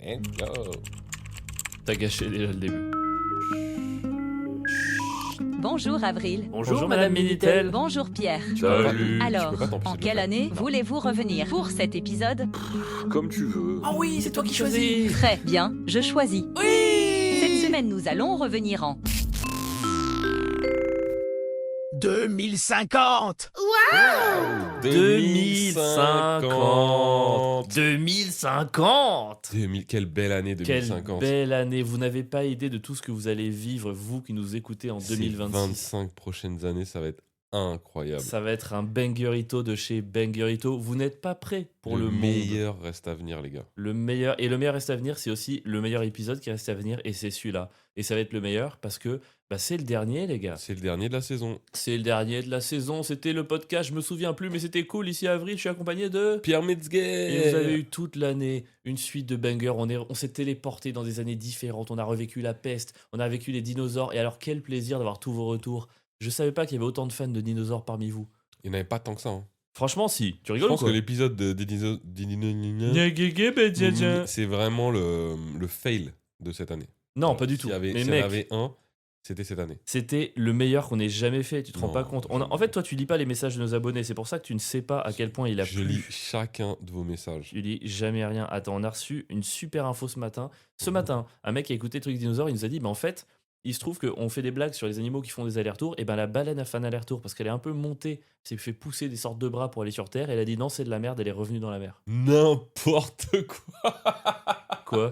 And go. T'as gâché déjà le début. Bonjour Avril. Bonjour Madame Minitel. Bonjour Pierre. Salut. Alors, peux pas t'empêcher en de le quelle faire. année voulez-vous revenir pour cet épisode? Comme tu veux. Ah oui, c'est toi qui choisis. Très bien, je choisis. Oui. Cette semaine, nous allons revenir en 2050. 2050. 2050. 2000, quelle belle année Quelle 2050. belle année. Vous n'avez pas idée de tout ce que vous allez vivre, vous qui nous écoutez en Ces 2026. 25 prochaines années, ça va être incroyable. Ça va être un bangerito de chez Bangerito. Vous n'êtes pas prêts pour le monde. meilleur reste à venir, les gars. Le meilleur. Et le meilleur reste à venir, c'est aussi le meilleur épisode qui reste à venir. Et c'est celui-là. Et ça va être le meilleur parce que c'est le dernier, les gars. C'est le dernier de la saison. C'est le dernier de la saison. C'était le podcast, je me souviens plus, mais c'était cool. Ici à Avril, je suis accompagné de... Pierre Metzger. Et vous avez eu toute l'année une suite de bangers. On s'est téléporté dans des années différentes. On a revécu la peste. On a vécu les dinosaures. Et alors, quel plaisir d'avoir tous vos retours. Je savais pas qu'il y avait autant de fans de dinosaures parmi vous. Il n'y en avait pas tant que ça. Hein. Franchement, si. Tu Je rigoles ou pense quoi que l'épisode de dinosaures, c'est vraiment le fail de cette année. Non, pas du tout. S'il y avait, Mais s'il y en mec, avait un, c'était cette année. c'était le meilleur qu'on ait jamais fait. Tu te rends Non, pas compte. jamais. En fait, toi, tu lis pas les messages de nos abonnés. C'est pour ça que tu ne sais pas à quel point il a Je plu. lis chacun de vos messages. Tu lis jamais rien. Attends, on a reçu une super info ce matin. Ce matin, un mec qui a écouté Truc Dinosaure, il nous a dit, en fait, il se trouve qu'on fait des blagues sur les animaux qui font des allers-retours. Et ben la baleine a fait un aller-retour parce qu'elle est un peu montée, s'est fait pousser des sortes de bras pour aller sur Terre. Et elle a dit non, c'est de la merde, elle est revenue dans la mer. N'importe quoi. Quoi?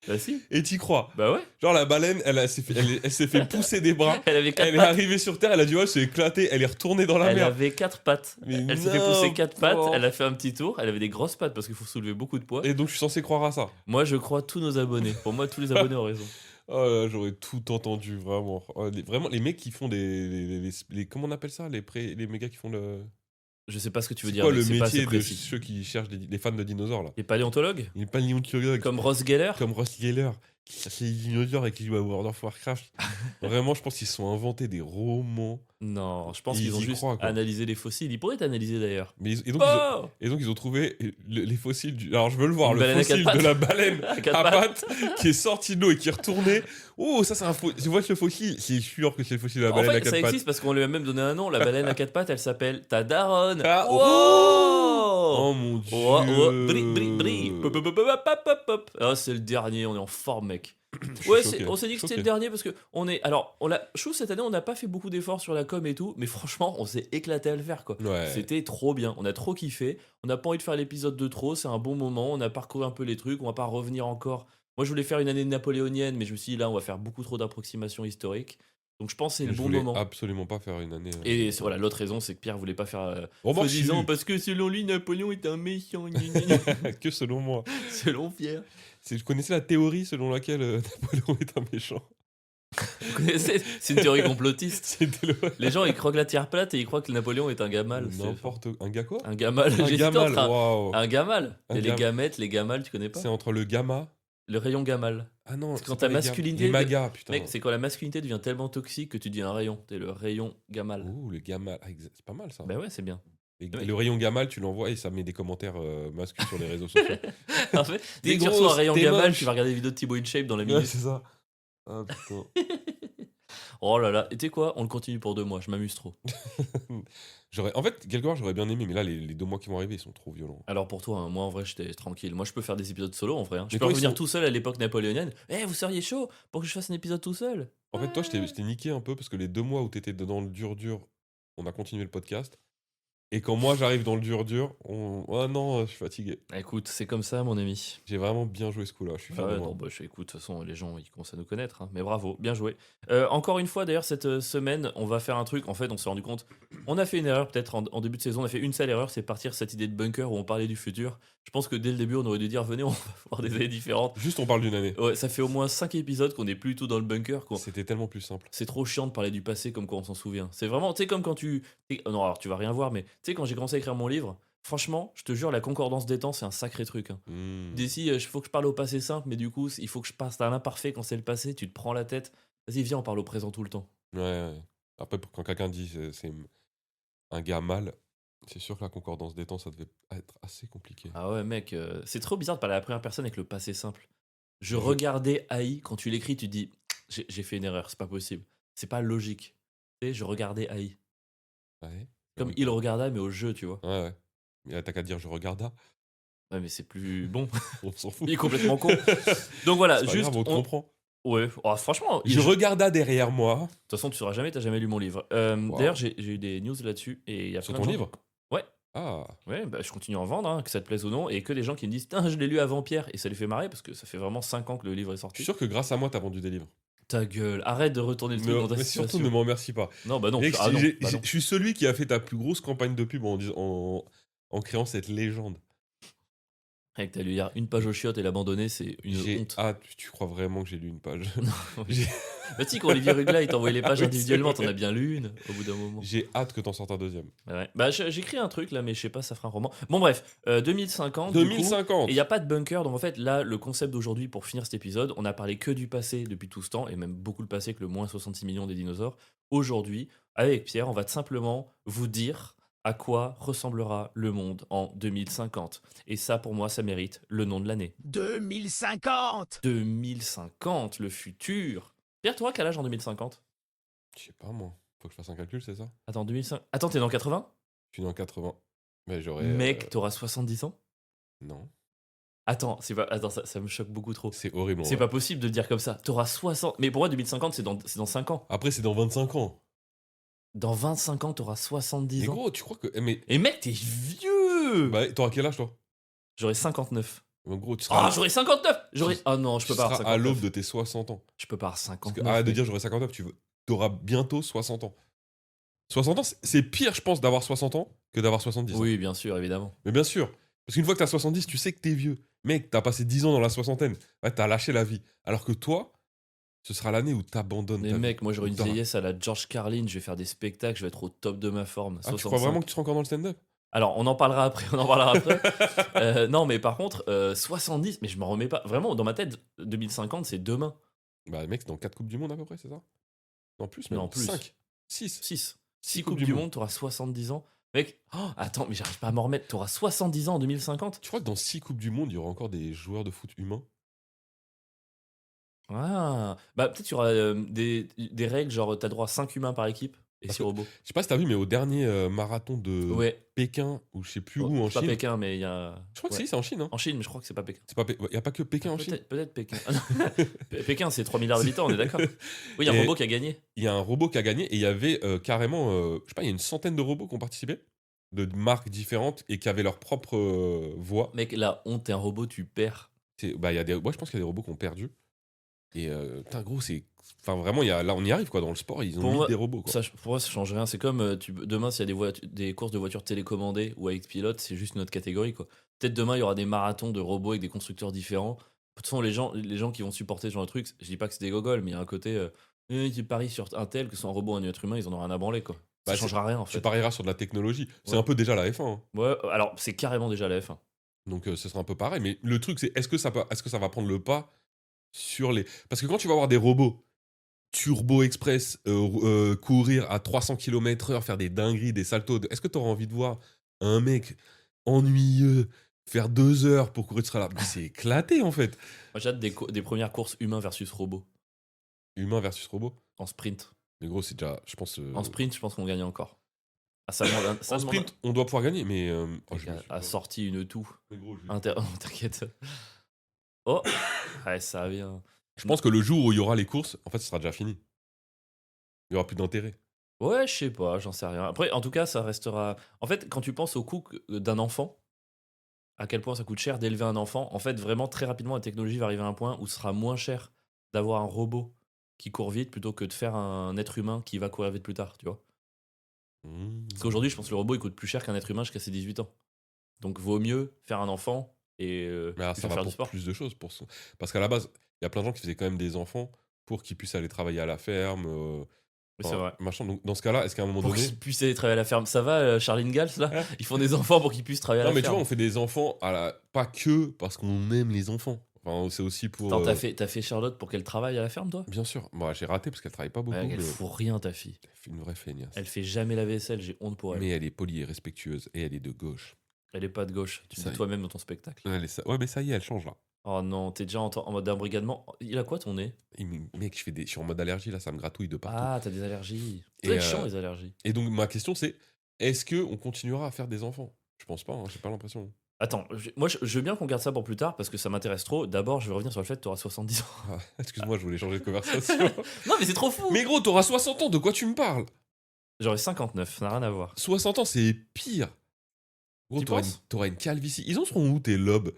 Bah si. Et t'y crois. Bah ouais. Genre la baleine, elle s'est fait pousser des bras. Elle avait quatre Elle est pattes. arrivée sur Terre, elle a dit ouais, c'est éclaté, elle est retournée dans la Elle mer. avait 4 pattes. Mais Elle s'est fait pousser 4 pattes. n'importe. Elle a fait un petit tour. Elle avait des grosses pattes parce qu'il faut soulever beaucoup de poids. Et donc je suis censé croire à ça. Moi, je crois tous nos abonnés. Pour moi, tous les abonnés ont raison. Oh là, j'aurais tout entendu, vraiment. Oh, vraiment, les mecs qui font les comment on appelle ça, les mégas qui font le... Je sais pas ce que tu veux C'est dire. quoi mais le c'est pas assez métier de précis. ceux qui cherchent les fans de dinosaures, là? Les paléontologues Il n'est pas paléontologue. comme Ross Geller. Comme Ross Geller, qui cherche les dinosaures et qui joue à World of Warcraft. Vraiment, je pense qu'ils se sont inventés des romans. Non, je pense Ils qu'ils ont y juste croient, quoi. analysé les fossiles. Ils pourraient t'analyser d'ailleurs. Mais Oh et donc ils ont trouvé les fossiles du... Alors je veux le voir, Une le baleine à fossile quatre de la baleine À à quatre pattes qui est sorti de l'eau et qui est retourné. Oh, ça c'est un fossile. Je vois que le fossile, c'est sûr que c'est le fossile de la En baleine à fait, quatre ça pattes. existe parce qu'on lui a même donné un nom. La baleine à 4 pattes, elle s'appelle ta daronne. Ah, Wow Oh mon dieu. Oh, oh, bri. Pop, pop, pop, pop, pop, pop. Ah, c'est le dernier, on est en forme, mec. Ouais, choqué, on s'est dit que c'était choqué. le dernier parce que on est. Alors, je trouve cette année, on n'a pas fait beaucoup d'efforts sur la com et tout, mais franchement, on s'est éclaté à le faire, quoi. Ouais. C'était trop bien, on a trop kiffé. On n'a pas envie de faire l'épisode de trop, c'est un bon moment. On a parcouru un peu les trucs, on va pas revenir encore. Moi, je voulais faire une année napoléonienne, mais je me suis dit là, on va faire beaucoup trop d'approximations historiques. Donc, je pense que c'est le Je bon voulais moment. absolument pas faire une année. Et voilà, l'autre raison, c'est que Pierre voulait pas faire. Remarque, Soi-disant, si. parce que selon lui, Napoléon est un méchant. gna, gna, gna. Que selon moi. Selon Pierre. Je connaissais la théorie selon laquelle Napoléon est un méchant. Vous connaissez? C'est une théorie complotiste. C'était le... Les gens, ils croient que la Terre plate et ils croient que Napoléon est un gamal. C'est- N'importe... Un gars quoi? Un gamal. Un J'hésite gamal, entre waouh. un gamal. Un Et les gam- gamètes, les gamals, tu connais pas? C'est entre le gamma... Le rayon gamal. Ah non, C'est quand c'est ta pas les gamma. masculinité Les de- magas, putain. Mec, c'est quand la masculinité devient tellement toxique que tu deviens un rayon. T'es le rayon gamal. Ouh, le gamma... Ah, c'est pas mal ça. Bah ouais, c'est bien. Et oui. le rayon gamal, tu l'envoies et ça met des commentaires masculins sur les réseaux sociaux. En fait, dès T'es que tu reçois un grosse, rayon t'es gamal, moche. tu vas regarder des vidéos de Thibaut InShape dans la Ouais, minute. c'est ça. Ah putain. Oh là là. Et tu sais quoi? On le continue pour 2 mois. Je m'amuse trop. En fait, quelque part, j'aurais bien aimé, mais là, les 2 mois qui vont arriver, ils sont trop violents. Alors pour toi, hein, moi en vrai, j'étais tranquille. Moi, je peux faire des épisodes solo en vrai. Hein. Je Mais peux toi, ils revenir sont- tout seul à l'époque napoléonienne. Eh, vous seriez chaud pour que je fasse un épisode tout seul? En fait, toi, je t'ai niqué un peu parce que les 2 mois où t'étais dans le dur, on a continué le podcast. Et quand moi, j'arrive dans le dur, oh non, je suis fatigué. Écoute, c'est comme ça, mon ami. J'ai vraiment bien joué ce coup-là, je suis fier Ah de ouais, moi. non, bah, écoute, de toute façon, les gens, ils commencent à nous connaître. Hein. Mais bravo, bien joué. Encore une fois, d'ailleurs, cette semaine, on va faire un truc. En fait, on s'est rendu compte. On a fait une erreur, peut-être en début de saison. On a fait une seule erreur, c'est partir cette idée de bunker où on parlait du futur. Je pense que dès le début, on aurait dû dire venez, on va voir des années différentes. Juste, on parle d'une année. Ouais, ça fait au moins 5 épisodes qu'on est plutôt dans le bunker. C'était tellement plus simple. C'est trop chiant de parler du passé comme quoi on s'en souvient. C'est vraiment, tu sais, comme quand non, alors tu vas rien voir, mais tu sais, quand j'ai commencé à écrire mon livre, franchement, je te jure, la concordance des temps, c'est un sacré truc. Hein. D'ici, il faut que je parle au passé simple, mais du coup, il faut que je passe à l'imparfait quand c'est le passé, tu te prends la tête. Vas-y, viens, on parle au présent tout le temps. Ouais. Après, quand quelqu'un dit c'est un gars mal, C'est sûr que la concordance des temps, ça devait être assez compliqué. Ah ouais, mec, c'est trop bizarre de parler à la première personne avec le passé simple. Je Je- regardais AI, quand tu l'écris, tu te dis, j'ai fait une erreur, c'est pas possible. C'est pas logique. Tu sais, je regardais AI. Ouais. Comme Oui. il regarda, mais au jeu, tu vois. Ouais, ouais. Mais là, t'as qu'à dire je regarda. Ouais, mais c'est plus bon. On s'en fout. Il est complètement con. Donc voilà, C'est pas juste. grave, on te comprend. Ouais, oh, franchement, Je regarda derrière moi. de toute façon, tu sauras jamais, t'as jamais lu mon livre. Wow. D'ailleurs, j'ai eu des news là-dessus. Et il y a Sur plein ton de gens livre Ouais, Ah, ouais, bah, je continue à en vendre, hein, que ça te plaise ou non. Et que des gens qui me disent, Tain, je l'ai lu avant Pierre. Et ça les fait marrer parce que ça fait vraiment 5 ans que le livre est je suis sorti. sûr que grâce à moi, t'as vendu des livres. Ta gueule, arrête de retourner le truc dans ta Mais surtout, situation. ne m'en remercie pas. Non, bah non, Mec, ah non, j'ai- bah non. je suis celui qui a fait ta plus grosse campagne de pub en créant cette légende. Mec, t'as lu hier une page aux chiottes et l'abandonner, c'est une J'ai honte. hâte. Tu crois vraiment que j'ai lu une page Oui. J'ai- Bah, tu sais, quand Olivier Rugla, il t'envoyait les pages Oui, c'est individuellement, t'en vrai. as bien lu une au bout d'un moment. J'ai hâte que t'en sortes un deuxième. Ouais. Bah, j'écris un truc là, mais je sais pas, ça fera un roman. Bon, bref, 2050. Du coup, 2050 et il n'y a pas de bunker, donc en fait, là, le concept d'aujourd'hui pour finir cet épisode, on a parlé que du passé depuis tout ce temps, et même beaucoup le passé, que le moins 66 millions des dinosaures. Aujourd'hui, avec Pierre, on va simplement vous dire à quoi ressemblera le monde en 2050. Et ça, pour moi, ça mérite le nom de l'année. 2050 2050, le futur. Pierre, toi, quel âge en 2050? Je sais pas moi. Faut que je fasse un calcul, c'est ça Attends, 2005. Attends, t'es dans 80? Je suis né en 80. Mais j'aurais. Mec, t'auras 70 ans? Non. Attends, c'est pas... Attends, ça me choque beaucoup trop. C'est horrible. en C'est vrai. pas possible de le dire comme ça. T'auras 60. Mais pour moi, 2050, c'est dans 5 ans. Après, c'est dans 25 ans. Dans 25 ans, t'auras Mais 70 ans. gros, tu crois que. Mais. Et mec, t'es vieux! Bah, t'auras quel âge, toi J'aurai 59. En gros, tu seras. Ah, j'aurai 59! J'aurai. Ah non, je tu peux pas avoir seras à 59. l'aube de tes 60 ans. Je peux pas avoir Parce 59. que, arrête de mec. dire j'aurai 59, t'auras bientôt 60 ans. 60 ans, c'est pire, je pense, d'avoir 60 ans que d'avoir 70 ans. Oui, bien sûr, évidemment. Mais bien sûr. Parce qu'une fois que t'as 70, tu sais que t'es vieux. Mec, t'as passé 10 ans dans la soixantaine. Ouais, t'as lâché la vie. Alors que toi, ce sera l'année où t'abandonnes Mais ta mec, vie. moi j'aurai une T'auras- vieillesse à la George Carlin, je vais faire des spectacles, je vais être au top de ma forme. Ah, tu 65. crois vraiment que tu seras encore dans le stand-up Alors, on en parlera après. On en parlera après. Non, mais par contre, 70, mais je m'en remets pas. Vraiment, dans ma tête, 2050, c'est demain. Bah, mec, c'est dans 4 Coupes du Monde à peu près, c'est ça Non, plus, Non, même. plus. 5, 6. 6. 6 Coupes du Monde, t'auras 70 ans. Mec, oh, attends, mais j'arrive pas à m'en remettre. T'auras 70 ans en 2050. Tu crois que dans 6 Coupes du Monde, il y aura encore des joueurs de foot humains Ah, bah peut-être qu'il y aura des règles, genre t'as droit à 5 humains par équipe et Parce 6 que- robots. Je sais pas si t'as vu, mais au dernier marathon de Ouais, Pékin, ou je sais plus oh, où en c'est pas Chine. Pékin, mais il y a. Je crois que ouais. si, c'est en Chine. Hein. En Chine, mais je crois que c'est pas Pékin. Il n'y a pas que Pékin en Chine. Peut-être Pékin. Pékin, c'est 3 milliards d'habitants, on est d'accord. Oui, il y a un Et- robot qui a gagné. Il y a un robot qui a gagné et il y avait carrément, je sais pas, il y a une centaine de robots qui ont participé, de marques différentes et qui avaient leur propre voix. Mec, la honte, t'es un robot, tu perds. Bah, il y a moi, je pense qu'il y a des robots qui ont perdu. Et putain, gros, c'est. Enfin, vraiment, là, on y arrive quoi. Dans le sport, ils ont Pour mis moi, des robots. Quoi. Pour moi, ça change rien. C'est comme demain, s'il y a des courses de voitures télécommandées ou avec pilote, c'est juste une autre catégorie. Quoi. Peut-être demain, il y aura des marathons de robots avec des constructeurs différents. De toute façon, les gens qui vont supporter ce genre de truc, je dis pas que c'est des gogoles, mais il y a un côté. Tu paries sur un tel, que ce soit un robot ou un être humain, ils en ont rien à branler. Quoi. Ça Bah, changera rien en Tu fait. parieras sur de la technologie. C'est Ouais. un peu déjà la F1. Hein. Ouais, alors c'est carrément déjà la F1. Donc, ce sera un peu pareil. Mais le truc, c'est est-ce que ça va prendre le pas sur les. Parce que quand tu vas avoir des robots turbo express courir à 300 km/h, faire des dingueries, des saltos, est-ce que tu auras envie de voir un mec ennuyeux faire 2 heures pour courir sur la. Mais c'est éclaté en fait. Moi, j'ai hâte des premières courses humains versus robots Humain versus robot. en sprint. Mais gros, c'est déjà, je pense. En sprint, je pense qu'on gagne encore. Ah, ça demande, ça En demande- sprint, on doit pouvoir gagner, mais. Mec, a sorti une toux. Mais gros, T'inquiète. Oh, ouais, ça vient. je pense que le jour où il y aura les courses, en fait, ce sera déjà fini. Il y aura plus d'intérêt. Ouais, je sais pas, j'en sais rien. Après, en tout cas, ça restera. En fait, quand tu penses au coût d'un enfant, à quel point ça coûte cher d'élever un enfant, en fait, vraiment, très rapidement, la technologie va arriver à un point où ce sera moins cher d'avoir un robot qui court vite plutôt que de faire un être humain qui va courir vite plus tard, tu vois. Parce qu'aujourd'hui, je pense que le robot, il coûte plus cher qu'un être humain jusqu'à ses 18 ans. Donc, vaut mieux faire un enfant et Mais là, lui ça faire va faire du pour sport. plus de choses. Parce qu'à la base, il y a plein de gens qui faisaient quand même des enfants pour qu'ils puissent aller travailler à la ferme. Oui, c'est vrai. Machin. Donc, dans ce cas-là, est-ce qu'à un moment Pour donné. qu'ils puissent aller travailler à la ferme. Ça va, Charline Gals, là Ils font des enfants pour qu'ils puissent travailler à Non, la mais tu ferme. vois, on fait des enfants pas que parce qu'on aime les enfants. Enfin, c'est aussi pour. Attends, t'as fait Charlotte pour qu'elle travaille à la ferme, toi? Bien sûr. Moi, j'ai raté parce qu'elle travaille pas beaucoup, Ouais, mais elle elle fout rien, ta fille. fait une vraie feignasse. Elle fait jamais la vaisselle, j'ai honte pour elle. Mais elle est polie et respectueuse et elle est de gauche. Elle est pas de gauche, tu le Ça dis y est. toi-même dans ton spectacle. Ouais, mais ça y est, elle change là. Oh non, t'es déjà en mode embrigadement. Il a quoi ton nez? Mec, je suis en mode allergie là, ça me gratouille de partout. Ah, t'as des allergies. Ça Et, doit être chiant, les allergies. Et donc, ma question c'est est-ce qu'on continuera à faire des enfants? Je pense pas, hein, j'ai pas l'impression. Attends, moi je veux bien qu'on garde ça pour plus tard parce que ça m'intéresse trop. D'abord, je vais revenir sur le fait que t'auras 70 ans. Ah, excuse-moi, je voulais changer de conversation. Non, mais c'est trop fou! Mais gros, t'auras 60 ans, de quoi tu me parles? J'aurais 59, ça n'a rien à voir. 60 ans, c'est pire. Gros, Tu t'auras penses? une calvitie. Ils en seront où tes lobes?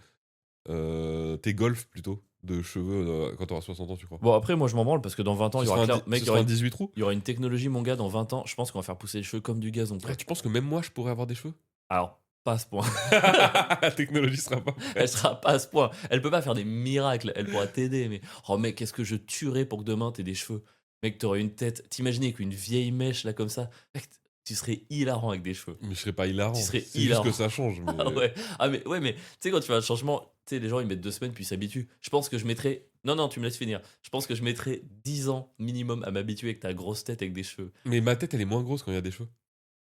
Tes golfs plutôt de cheveux quand t'auras 60 ans, tu crois? Bon, après, moi je m'en branle parce que dans 20 ans, il y aura mec, ce il y sera aura un une... 18 trous? il y aura une technologie, mon gars, dans 20 ans. Je pense qu'on va faire pousser les cheveux comme du gazon. Ah, tu penses que même moi, je pourrais avoir des cheveux? Alors, pas à ce point. La technologie sera pas. Elle sera pas à ce point. Elle peut pas faire des miracles. Elle pourra t'aider, mais oh mec, qu'est-ce que je tuerais pour que demain t'aies des cheveux. Mec, t'aurais une tête. T'imagines avec une vieille mèche là comme ça. Mec, tu serais hilarant avec des cheveux. Mais je serais pas hilarant. Tu serais C'est hilarant. juste que ça change. Mais... Ah ouais. Ah mais ouais, mais tu sais quand tu fais un changement, tu sais les gens ils mettent 2 semaines puis ils s'habituent. Je pense que je mettrais. Non, tu me laisses finir. Je pense que je mettrais 10 ans minimum à m'habituer avec ta grosse tête avec des cheveux. Mais ma tête, elle est moins grosse quand il y a des cheveux.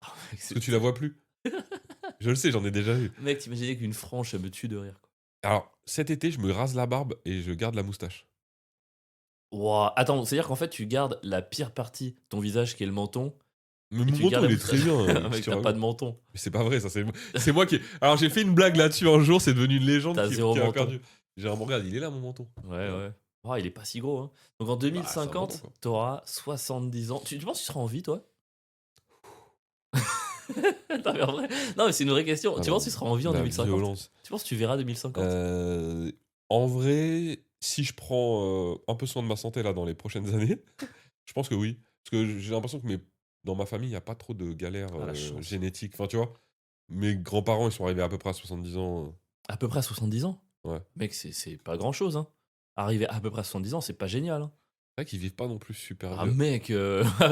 Oh, mec, Parce que tu la vois plus. Je le sais, j'en ai déjà vu. Mec, t'imaginais qu'une frange, ça me tue de rire. Quoi. Alors, cet été, je me rase la barbe et je garde la moustache. Wow. Attends, c'est-à-dire qu'en fait, tu gardes la pire partie de ton visage qui est le menton. Mais Et mon tu menton, gardes il la est très moustache. bien. Mec, t'as pas de menton. Mais c'est pas vrai, ça. C'est moi qui. Alors, j'ai fait une blague là-dessus un jour, c'est devenu une légende T'as qui zéro a menton. perdu. J'ai un regarde, il est là, mon menton. Ouais. Oh, il est pas si gros. Hein. Donc en c'est un 2050, menton, quoi. t'auras 70 ans. Tu penses que tu seras en vie, toi? Non, mais en vrai, non, mais c'est une vraie question. Ah tu non, penses que tu seras en vie en la 2050? violence. Tu penses que tu verras 2050? En vrai, si je prends un peu soin de ma santé là dans les prochaines années, je pense que oui. Parce que j'ai l'impression que dans ma famille, il n'y a pas trop de galères Ah, la chance. génétiques. Enfin, tu vois, mes grands-parents, ils sont arrivés à peu près à 70 ans. À peu près à 70 ans? Ouais. Mec, c'est pas grand-chose. Hein. Arriver à peu près à 70 ans, c'est pas génial. Hein. C'est vrai qu'ils vivent pas non plus super Ah vieux. mec,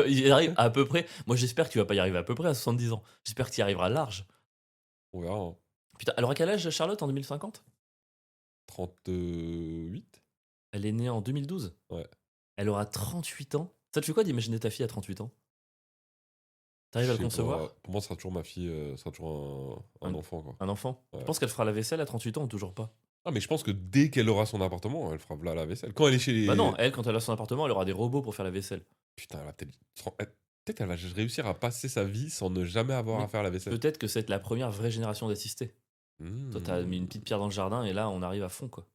il arrive à peu près. Moi, j'espère que tu vas pas y arriver à peu près à 70 ans. J'espère que tu y arriveras large. On verra. Hein. Putain, alors à quel âge Charlotte en 2050? 38? Elle est née en 2012. Ouais. Elle aura 38 ans. Ça te fait quoi d'imaginer ta fille à 38 ans? T'arrives à le Je sais concevoir? pas. Pour moi, ce sera toujours ma fille, ce sera toujours un enfant, quoi. Un enfant? Ouais. Tu penses qu'elle fera la vaisselle à 38 ans ou toujours pas? Ah, mais je pense que dès qu'elle aura son appartement, elle fera là la vaisselle. Quand elle est chez les. Bah non, elle, quand elle a son appartement, elle aura des robots pour faire la vaisselle. Putain, elle va peut-être elle va réussir à passer sa vie sans ne jamais avoir Mais à faire la vaisselle. Peut-être que c'est la première vraie génération d'assistés. Toi, t'as mis une petite pierre dans le jardin et là, on arrive à fond, quoi.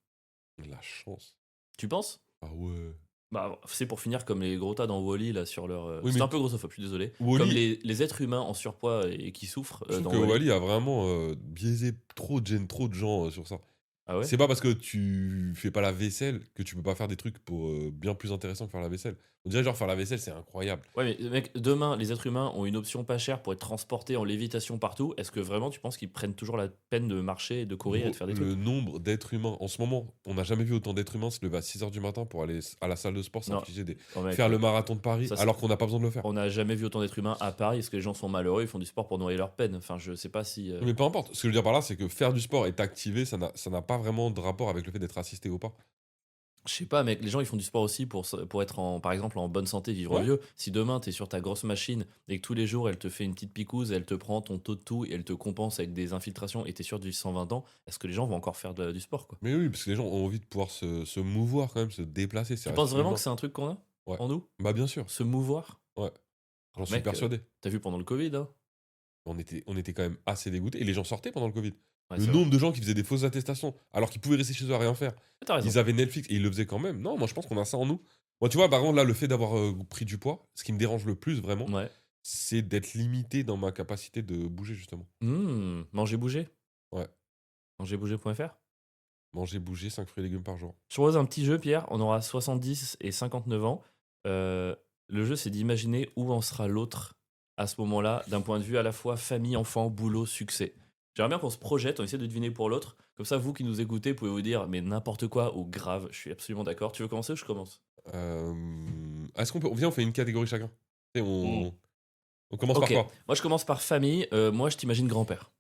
La chance. Tu penses? Ah ouais. Bah, c'est pour finir comme les gros tas dans Wall-E, là, sur leur... Oui, c'est mais- un peu grossophobe, je suis désolé. Wall-E- Comme les êtres humains en surpoids et qui souffrent Je dans trouve que Wall-E. Wally a vraiment biaisé trop de gens sur ça. Ah ouais? C'est pas parce que tu fais pas la vaisselle que tu peux pas faire des trucs pour bien plus intéressants que faire la vaisselle. On dirait genre faire la vaisselle, c'est incroyable. Ouais, mais mec, demain, les êtres humains ont une option pas chère pour être transportés en lévitation partout. Est-ce que vraiment tu penses qu'ils prennent toujours la peine de marcher, de courir et de faire des Le trucs? nombre d'êtres humains, en ce moment, on n'a jamais vu autant d'êtres humains se lever à 6h du matin pour aller à la salle de sport, Non. s'infliger Oh, mec, faire le marathon de Paris, ça, c'est- alors qu'on n'a pas besoin de le faire. On n'a jamais vu autant d'êtres humains à Paris parce que les gens sont malheureux, ils font du sport pour noyer leur peine. Enfin, je sais pas si. Mais peu importe. Ce que je veux dire par là, c'est que faire du sport et t'activer, ça n'a pas vraiment de rapport avec le fait d'être assisté ou pas. Je sais pas, mec, les gens ils font du sport aussi pour être par exemple en bonne santé, vivre Ouais. vieux. Si demain t'es sur ta grosse machine et que tous les jours elle te fait une petite picouse, elle te prend ton taux de tout et elle te compense avec des infiltrations et t'es sûr du 120 ans, est-ce que les gens vont encore faire du sport quoi? Mais oui, parce que les gens ont envie de pouvoir se mouvoir quand même, se déplacer. Tu penses vraiment que c'est un truc qu'on a Ouais. en nous? Bah bien sûr, Se mouvoir? j'en suis Mec, persuadé. T'as vu pendant le Covid, hein? On était quand même assez dégoûtés. Et les gens sortaient pendant le Covid. Ouais, Le c'est vrai. nombre de gens qui faisaient des fausses attestations, alors qu'ils pouvaient rester chez eux à rien faire. T'as raison. Ils avaient Netflix et ils le faisaient quand même. Non, moi je pense qu'on a ça en nous. Moi tu vois, par contre là, le fait d'avoir pris du poids, ce qui me dérange le plus vraiment, Ouais. c'est d'être limité dans ma capacité de bouger justement. Manger bouger? Ouais. Mangerbouger.fr? Manger, bouger, 5 fruits et légumes par jour. Je propose un petit jeu, Pierre. On aura 70 et 59 ans. Le jeu, c'est d'imaginer où en sera l'autre à ce moment-là, d'un point de vue à la fois famille, enfant, boulot, succès. J'aimerais bien qu'on se projette, on essaie de deviner pour l'autre. Comme ça, vous qui nous écoutez, pouvez vous dire, mais n'importe quoi ou grave, je suis absolument d'accord. Tu veux commencer ou je commence? Est-ce qu'on peut. Viens, on fait une catégorie chacun. Et on commence Ok. par quoi? Moi, je commence par famille. Moi, je t'imagine grand-père.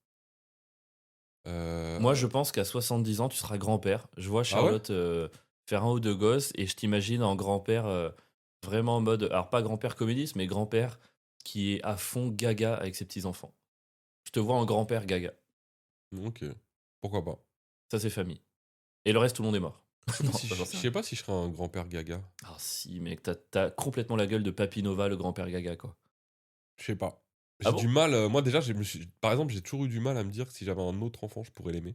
Moi, je pense qu'à 70 ans, tu seras grand-père. Je vois Ah ouais? Charlotte faire un ou deux gosses et je t'imagine en grand-père vraiment en mode. Alors, pas grand-père comédiste, mais grand-père qui est à fond gaga avec ses petits-enfants. Je te vois en grand-père gaga. OK. Pourquoi pas? Ça, c'est famille. Et le reste, tout le monde est mort. Je sais pas Non, si ça, j'en je sais je rien. sais pas si je serais un grand-père gaga. Ah, si, mec, t'as complètement la gueule de Papy Nova, le grand-père gaga, quoi. Je sais pas. Ah J'ai du bon? mal, moi déjà, par exemple, j'ai toujours eu du mal à me dire que si j'avais un autre enfant, je pourrais l'aimer.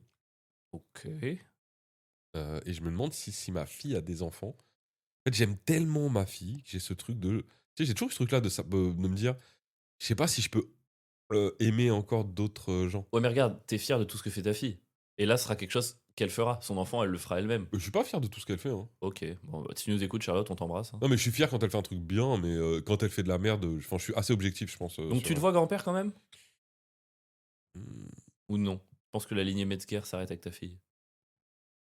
Ok. Et je me demande si ma fille a des enfants. En fait, j'aime tellement ma fille que j'ai ce truc de tu sais, j'ai toujours eu ce truc-là de me dire: «Je sais pas si je peux, aimer encore d'autres, gens». Ouais, mais regarde, t'es fier de tout ce que fait ta fille. Et là, ce sera quelque chose qu'elle fera. Son enfant, elle le fera elle-même. Je suis pas fier de tout ce qu'elle fait, hein. Ok. Bon, bah, si tu nous écoutes, Charlotte, on t'embrasse, hein. Non, mais je suis fier quand elle fait un truc bien, mais quand elle fait de la merde, enfin, je suis assez objectif, je pense, Donc, tu te vois grand-père quand même? Mmh, Ou non? Je pense que la lignée Metzger s'arrête avec ta fille.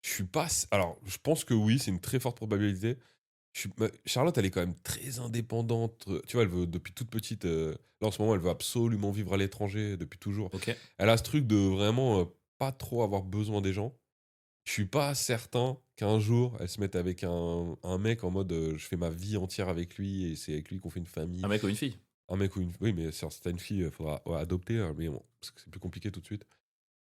je suis pas s alors, je pense que oui, c'est une très forte probabilité. Charlotte, elle est quand même très indépendante, tu vois? Elle veut depuis toute petite, là, en ce moment, elle veut absolument vivre à l'étranger depuis toujours. Ok. Elle a ce truc de vraiment, pas trop avoir besoin des gens. Je suis pas certain qu'un jour, elle se mette avec un mec en mode, je fais ma vie entière avec lui et c'est avec lui qu'on fait une famille. Un mec ou une fille? Un mec ou une oui, mais si tu une fille, il faudra ouais, adopter, mais bon, parce que c'est plus compliqué tout de suite.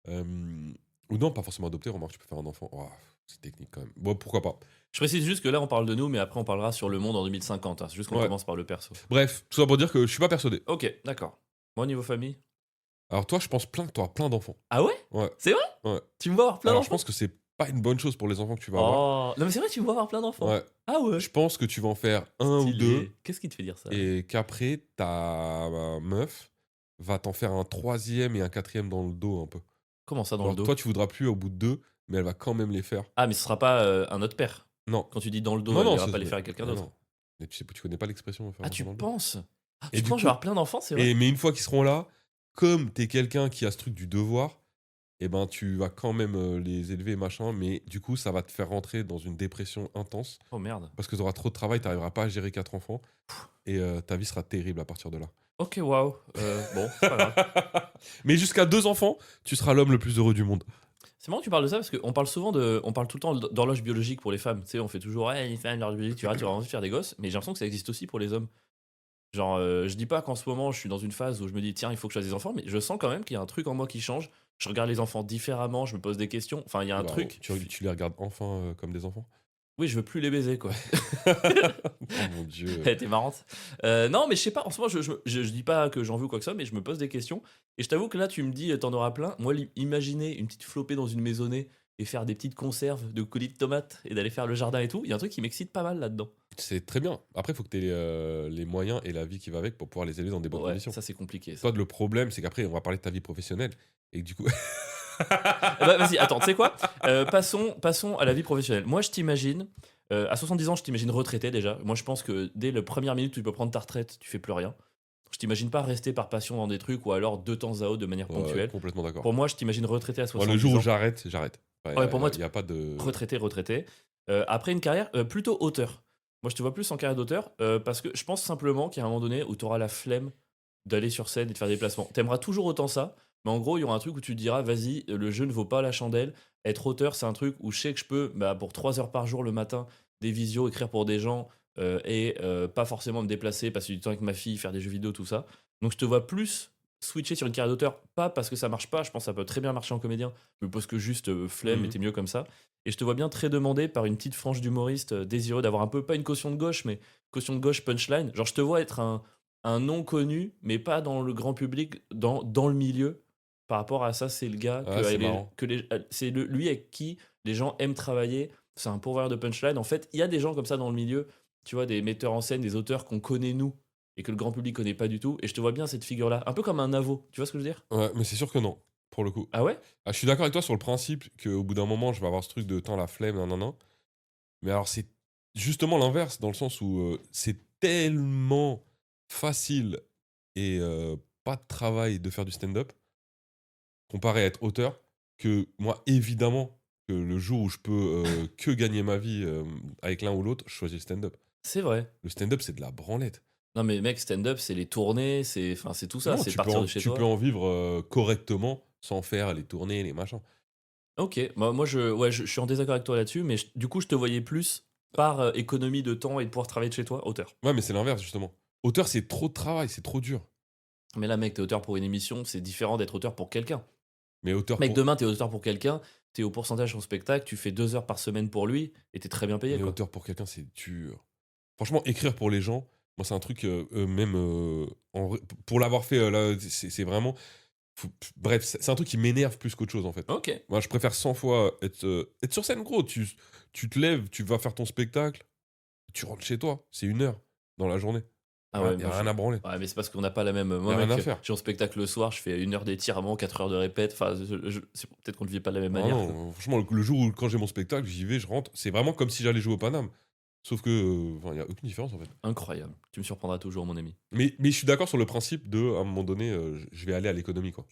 Ou non, pas forcément adopter, remarque, tu peux faire un enfant. Ouah, c'est technique quand même. Bon, pourquoi pas. Je précise juste que là, on parle de nous, mais après, on parlera sur le monde en 2050, hein. C'est juste qu'on Ouais. commence par le perso. Bref, tout ça pour dire que je suis pas persuadé. Ok, d'accord. Moi, niveau famille. Alors toi, je pense que tu auras plein d'enfants. Ah ouais? Ouais, C'est vrai? ouais. Tu me vois avoir plein Alors je d'enfants? pense que c'est pas une bonne chose pour les enfants que tu vas avoir. Oh, non, mais c'est vrai, tu me vois avoir plein d'enfants. Ouais. Ah ouais? Je pense que tu vas en faire un ou deux Stylé. Qu'est-ce qui te fait dire ça? et qu'après ta meuf va t'en faire un troisième et un quatrième dans le dos un peu. Comment ça dans le Genre dos? toi, tu voudras plus au bout de 2, mais elle va quand même les faire. Ah, mais ce sera pas un autre père. Non. Quand tu dis dans le dos, Non, elle non, ira pas les faire avec quelqu'un non, d'autre. non. Mais tu connais pas l'expression faire Ah, un tu enfant dans le dos? penses? Ah, Et tu du penses que je vais coup avoir plein d'enfants, c'est vrai? mais une fois qu'ils seront là, comme t'es quelqu'un qui a ce truc du devoir, et ben, tu vas quand même, les élever machin, mais du coup, ça va te faire rentrer dans une dépression intense Oh merde. parce que tu auras trop de travail, tu arriveras pas à gérer 4 enfants et ta vie sera terrible à partir de là. Ok, waouh. Bon, c'est pas grave. Mais jusqu'à 2 enfants, tu seras l'homme le plus heureux du monde. C'est marrant que tu parles de ça parce qu'on parle souvent de. On parle tout le temps d'horloge biologique pour les femmes. Tu sais, on fait toujours, ouais, les femmes, l'horloge biologique, tu auras envie de faire des gosses. Mais j'ai l'impression que ça existe aussi pour les hommes. Genre, je dis pas qu'en ce moment, je suis dans une phase où je me dis, tiens, il faut que je fasse des enfants, mais je sens quand même qu'il y a un truc en moi qui change. Je regarde les enfants différemment, je me pose des questions. Enfin, il y a un Bah, truc. tu les regardes enfin, comme des enfants? Oui, je veux plus les baiser, quoi. Oh mon Dieu. Elle était marrante. Non, mais je sais pas, en ce moment, je dis pas que j'en veux ou quoi que ça, mais je me pose des questions. Et je t'avoue que là, tu me dis, t'en auras plein. Moi, imaginer une petite flopée dans une maisonnée et faire des petites conserves de colis de tomates et d'aller faire le jardin et tout, il y a un truc qui m'excite pas mal là-dedans. C'est très bien. Après, il faut que tu aies les moyens et la vie qui va avec pour pouvoir les élever dans des bonnes Ouais, conditions. ça c'est compliqué. Ça. Toi, le problème, c'est qu'après, on va parler de ta vie professionnelle. Et que du coup. Bah, vas-y, attends, tu sais quoi passons à la vie professionnelle. Moi, je t'imagine, à 70 ans, je t'imagine retraité déjà. Moi, je pense que dès la première minute où tu peux prendre ta retraite, tu fais plus rien. Je t'imagine pas rester par passion dans des trucs ou alors de temps à autre de manière Ouais, ponctuelle. complètement d'accord. Pour moi, je t'imagine retraité à Moi, 70 le jour ans. où j'arrête, j'arrête. Ouais, pour moi, Il n'y a pas de. retraité. Après une carrière plutôt auteur. Moi, je te vois plus en carrière d'auteur parce que je pense simplement qu'il y a un moment donné où tu auras la flemme d'aller sur scène et de faire des placements. T'aimeras toujours autant ça, mais en gros, il y aura un truc où tu te diras, vas-y, le jeu ne vaut pas la chandelle. Être auteur, c'est un truc où je sais que je peux, bah, pour 3 heures par jour le matin, des visios, écrire pour des gens et pas forcément me déplacer, passer du temps avec ma fille, faire des jeux vidéo, tout ça. Donc je te vois plus switcher sur une carrière d'auteur, pas parce que ça marche pas, je pense que ça peut très bien marcher en comédien, mais parce que juste flemme, Mhm. et t'es mieux comme ça. Et je te vois bien très demandé par une petite frange d'humoristes désireux d'avoir un peu, pas une caution de gauche, mais caution de gauche punchline. Genre, je te vois être un non connu, mais pas dans le grand public, dans le milieu. Par rapport à ça, c'est le gars Ah, c'est marrant. c'est lui avec qui les gens aiment travailler. C'est un pourvoyeur de punchline. En fait, il y a des gens comme ça dans le milieu, tu vois, des metteurs en scène, des auteurs qu'on connaît nous et que le grand public connaît pas du tout. Et je te vois bien cette figure-là, un peu comme un avo. Tu vois ce que je veux dire? Ouais, mais c'est sûr que non, pour le coup. Ah ouais? Ah, je suis d'accord avec toi sur le principe qu'au bout d'un moment, je vais avoir ce truc de temps la flemme, nan, nan, nan. Mais alors, c'est justement l'inverse, dans le sens où c'est tellement facile et pas de travail de faire du stand-up, comparé à être auteur, que moi, évidemment, que le jour où je peux que gagner ma vie avec l'un ou l'autre, je choisis le stand-up. C'est vrai. Le stand-up, c'est de la branlette. Non mais mec, stand-up, c'est les tournées, c'est tout ça, Non, c'est partir de chez tu toi. peux en vivre correctement sans faire les tournées, les machins. Ok, moi je suis en désaccord avec toi là-dessus, mais du coup je te voyais plus par économie de temps et de pouvoir travailler de chez toi, auteur. Ouais, mais c'est l'inverse, justement. Auteur, c'est trop de travail, c'est trop dur. Mais là, mec, t'es auteur pour une émission, c'est différent d'être auteur pour quelqu'un. Mais auteur Mec, pour... demain, t'es auteur pour quelqu'un, t'es au pourcentage sur spectacle, tu fais 2 heures par semaine pour lui, et t'es très bien payé, Mais quoi. auteur pour quelqu'un, c'est dur. Franchement, écrire pour les gens, moi, c'est un truc, même en vrai, pour l'avoir fait, là, c'est vraiment. Bref, c'est un truc qui m'énerve plus qu'autre chose, en fait. Ok. Moi, je préfère 100 fois être sur scène, gros. Tu te lèves, tu vas faire ton spectacle, tu rentres chez toi. C'est 1 heure dans la journée. Ah ouais, Y a moi, rien à branler. ouais, mais c'est parce qu'on n'a pas la même. Y Moi, a rien mec, à faire. j'ai mon spectacle le soir, je fais 1 heure d'étirement, 4 heures de répète. Enfin, c'est peut-être qu'on ne vit pas de la même Ah manière, quoi. non, franchement, le jour où quand j'ai mon spectacle, j'y vais, je rentre. C'est vraiment comme si j'allais jouer au Paname. Sauf que, il n'y a aucune différence, en fait. Incroyable. Tu me surprendras toujours, mon ami. Mais je suis d'accord sur le principe de, à un moment donné, je vais aller à l'économie, quoi.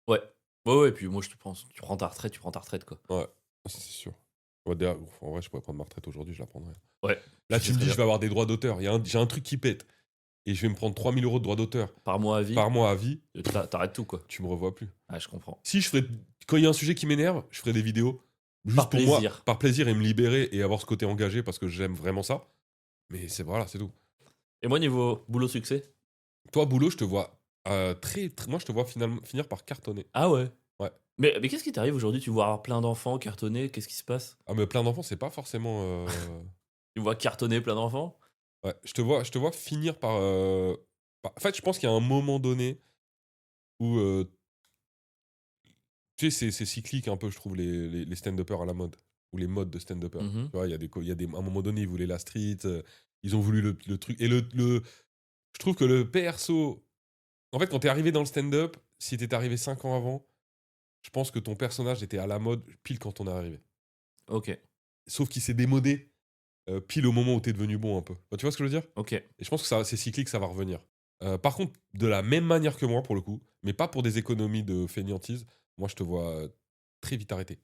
Ouais. Ouais, et puis moi, je te pense, tu prends ta retraite, quoi. Ouais, ça, c'est sûr. Ouais, d'ailleurs, en vrai, je pourrais prendre ma retraite aujourd'hui, je la prendrais. Ouais. Là, Je tu me sais dis, très je vais avoir des droits d'auteur. J'ai un truc qui pète. Et je vais me prendre 3 000 € de droits d'auteur Par mois à vie, par mois à vie. t'arrêtes tout, quoi. Tu me revois plus. Ah, je comprends. Si je ferais. Quand il y a un sujet qui m'énerve, je ferais des vidéos. Juste Par pour plaisir. moi, par plaisir et me libérer et avoir ce côté engagé parce que j'aime vraiment ça. Mais voilà, c'est tout. Et moi, niveau boulot succès. Toi, boulot, je te vois moi, je te vois finalement finir par cartonner. Ah ouais. Ouais. Mais qu'est-ce qui t'arrive aujourd'hui? Tu vois avoir plein d'enfants cartonner, qu'est-ce qui se passe? Ah, mais plein d'enfants, c'est pas forcément. Tu vois cartonner plein d'enfants? Ouais, je te vois finir par. En fait, je pense qu'il y a un moment donné où. Tu sais, c'est cyclique un peu, je trouve, les stand-uppers à la mode. Ou les modes de stand-uppers. Mhm. Tu vois, à un moment donné, ils voulaient la street, ils ont voulu le truc. Et je trouve que le perso. En fait, quand t'es arrivé dans le stand-up, si t'étais arrivé 5 ans avant, je pense que ton personnage était à la mode pile quand on est arrivé. Ok, Sauf qu'il s'est démodé pile au moment où t'es devenu bon un peu. Enfin, tu vois ce que je veux dire? ok. Et je pense que c'est cyclique, ça va revenir. Par contre, de la même manière que moi, pour le coup, mais pas pour des économies de fainéantise, moi, je te vois très vite arrêter.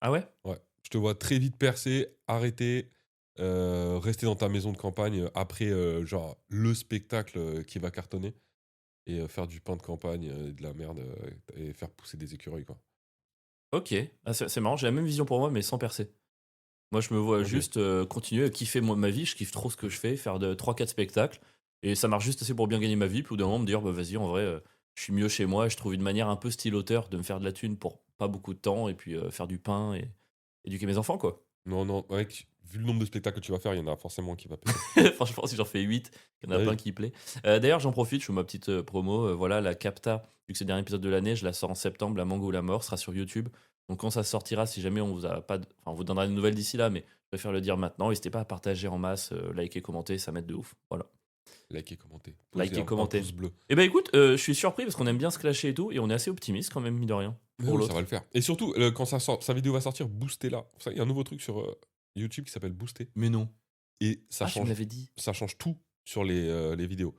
Ah ouais? Ouais. Je te vois très vite percer, arrêter, rester dans ta maison de campagne après, genre, le spectacle qui va cartonner et faire du pain de campagne, de la merde et faire pousser des écureuils, quoi. Ok. Ah, c'est marrant, j'ai la même vision pour moi, mais sans percer. Moi, je me vois Ok. juste continuer à kiffer ma vie, je kiffe trop ce que je fais, faire de 3-4 spectacles, et ça marche juste assez pour bien gagner ma vie, puis au bout d'un moment me dire, bah vas-y, en vrai, je suis mieux chez moi, je trouve une manière un peu style auteur de me faire de la thune pour pas beaucoup de temps, et puis faire du pain et éduquer mes enfants, quoi. Non, non, mec, vu le nombre de spectacles que tu vas faire, il y en a forcément un qui va péter. Franchement, si j'en fais 8, il y en a Oui. plein qui plaît. D'ailleurs, j'en profite, je fais ma petite promo. Voilà, la Capta, vu que c'est le dernier épisode de l'année, je la sors en septembre. La Mango ou la Mort sera sur YouTube. Donc, quand ça sortira, si jamais on vous a pas. Enfin, on vous donnera des nouvelles d'ici là, mais je préfère le dire maintenant. N'hésitez pas à partager en masse, liker, commenter, ça m'aide de ouf. Voilà. Likez, commentez. Likez, Posez un commentez. pouce bleu. Et bah écoute, je suis surpris parce qu'on aime bien se clasher et tout, et on est assez optimiste quand même, mine de rien. Mais Pour oui, l'autre. ça va le faire. Et surtout, quand sa vidéo va sortir, boostez-la. Il y a un nouveau truc sur YouTube qui s'appelle Booster. Mais non. Et ça Ah, tu me change, l'avais dit. ça change tout sur les vidéos.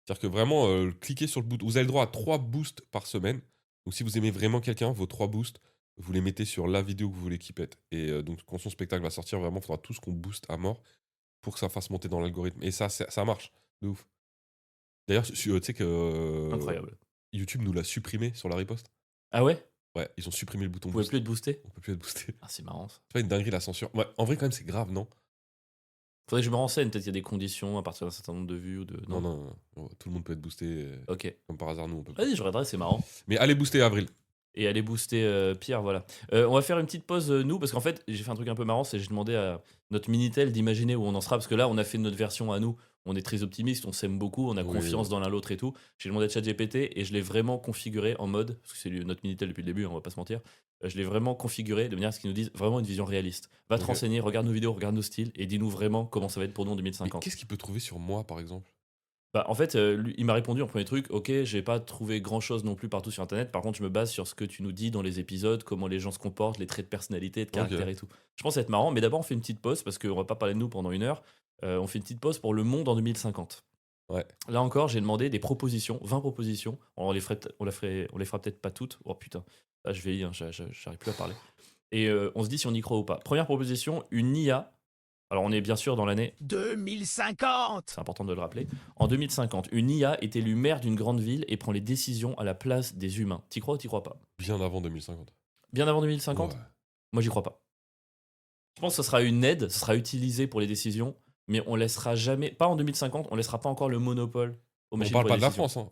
C'est-à-dire que vraiment, cliquez sur le boost. Vous avez le droit à 3 boosts par semaine. Donc si vous aimez vraiment quelqu'un, vos 3 boosts, vous les mettez sur la vidéo que vous voulez qu'il pète. Et donc quand son spectacle va sortir, vraiment, il faudra tous qu'on booste à mort pour que ça fasse monter dans l'algorithme. Et ça marche. De ouf. D'ailleurs, tu sais que Incroyable. YouTube nous l'a supprimé sur la riposte. Ah ouais? Ouais, ils ont supprimé le bouton Vous pouvez boost. plus être boosté? On peut plus être boosté. Ah, c'est marrant ça. C'est pas une dinguerie la censure. Ouais, en vrai, quand même, c'est grave, non? Faudrait que je me renseigne, peut-être qu'il y a des conditions à partir d'un certain nombre de vues ou de. Non, non, tout le monde peut être boosté. Ok. Comme par hasard, nous, on peut pas. Vas-y, je regarderai, c'est marrant. Mais allez booster Avril. Et aller booster Pierre, voilà. On va faire une petite pause, nous, parce qu'en fait, j'ai fait un truc un peu marrant, c'est que j'ai demandé à notre Minitel d'imaginer où on en sera, parce que là, on a fait notre version à nous, on est très optimiste, on s'aime beaucoup, on a Oui, confiance oui. dans l'un l'autre et tout. J'ai demandé à ChatGPT et je l'ai vraiment configuré en mode, parce que c'est notre Minitel depuis le début, on va pas se mentir, je l'ai vraiment configuré de manière à ce qu'il nous dise vraiment une vision réaliste. Va te Ok. renseigner, regarde nos vidéos, regarde nos styles, et dis-nous vraiment comment ça va être pour nous en Mais 2050. qu'est-ce qu'il peut trouver sur moi, par exemple? Bah, en fait, lui, il m'a répondu en premier truc, ok, j'ai pas trouvé grand chose non plus partout sur internet, par contre, je me base sur ce que tu nous dis dans les épisodes, comment les gens se comportent, les traits de personnalité, de caractère et tout. Je pense que ça va être marrant, mais d'abord, on fait une petite pause parce qu'on va pas parler de nous pendant 1 heure. On fait une petite pause pour le monde en 2050. Ouais. Là encore, j'ai demandé des propositions, 20 propositions. On les fera peut-être pas toutes. Oh putain, là je vieillis, hein, j'arrive plus à parler. Et on se dit si on y croit ou pas. Première proposition, une IA Alors, on est bien sûr dans l'année, 2050. c'est important de le rappeler. En 2050, une IA est élue maire d'une grande ville et prend les décisions à la place des humains. T'y crois ou t'y crois pas? Bien avant 2050. Bien avant 2050? Ouais. Moi, j'y crois pas. Je pense que ce sera une aide, ce sera utilisé pour les décisions, mais on laissera jamais, pas en 2050, on laissera pas encore le monopole aux On machines parle pour pas les de la décisions. France, hein.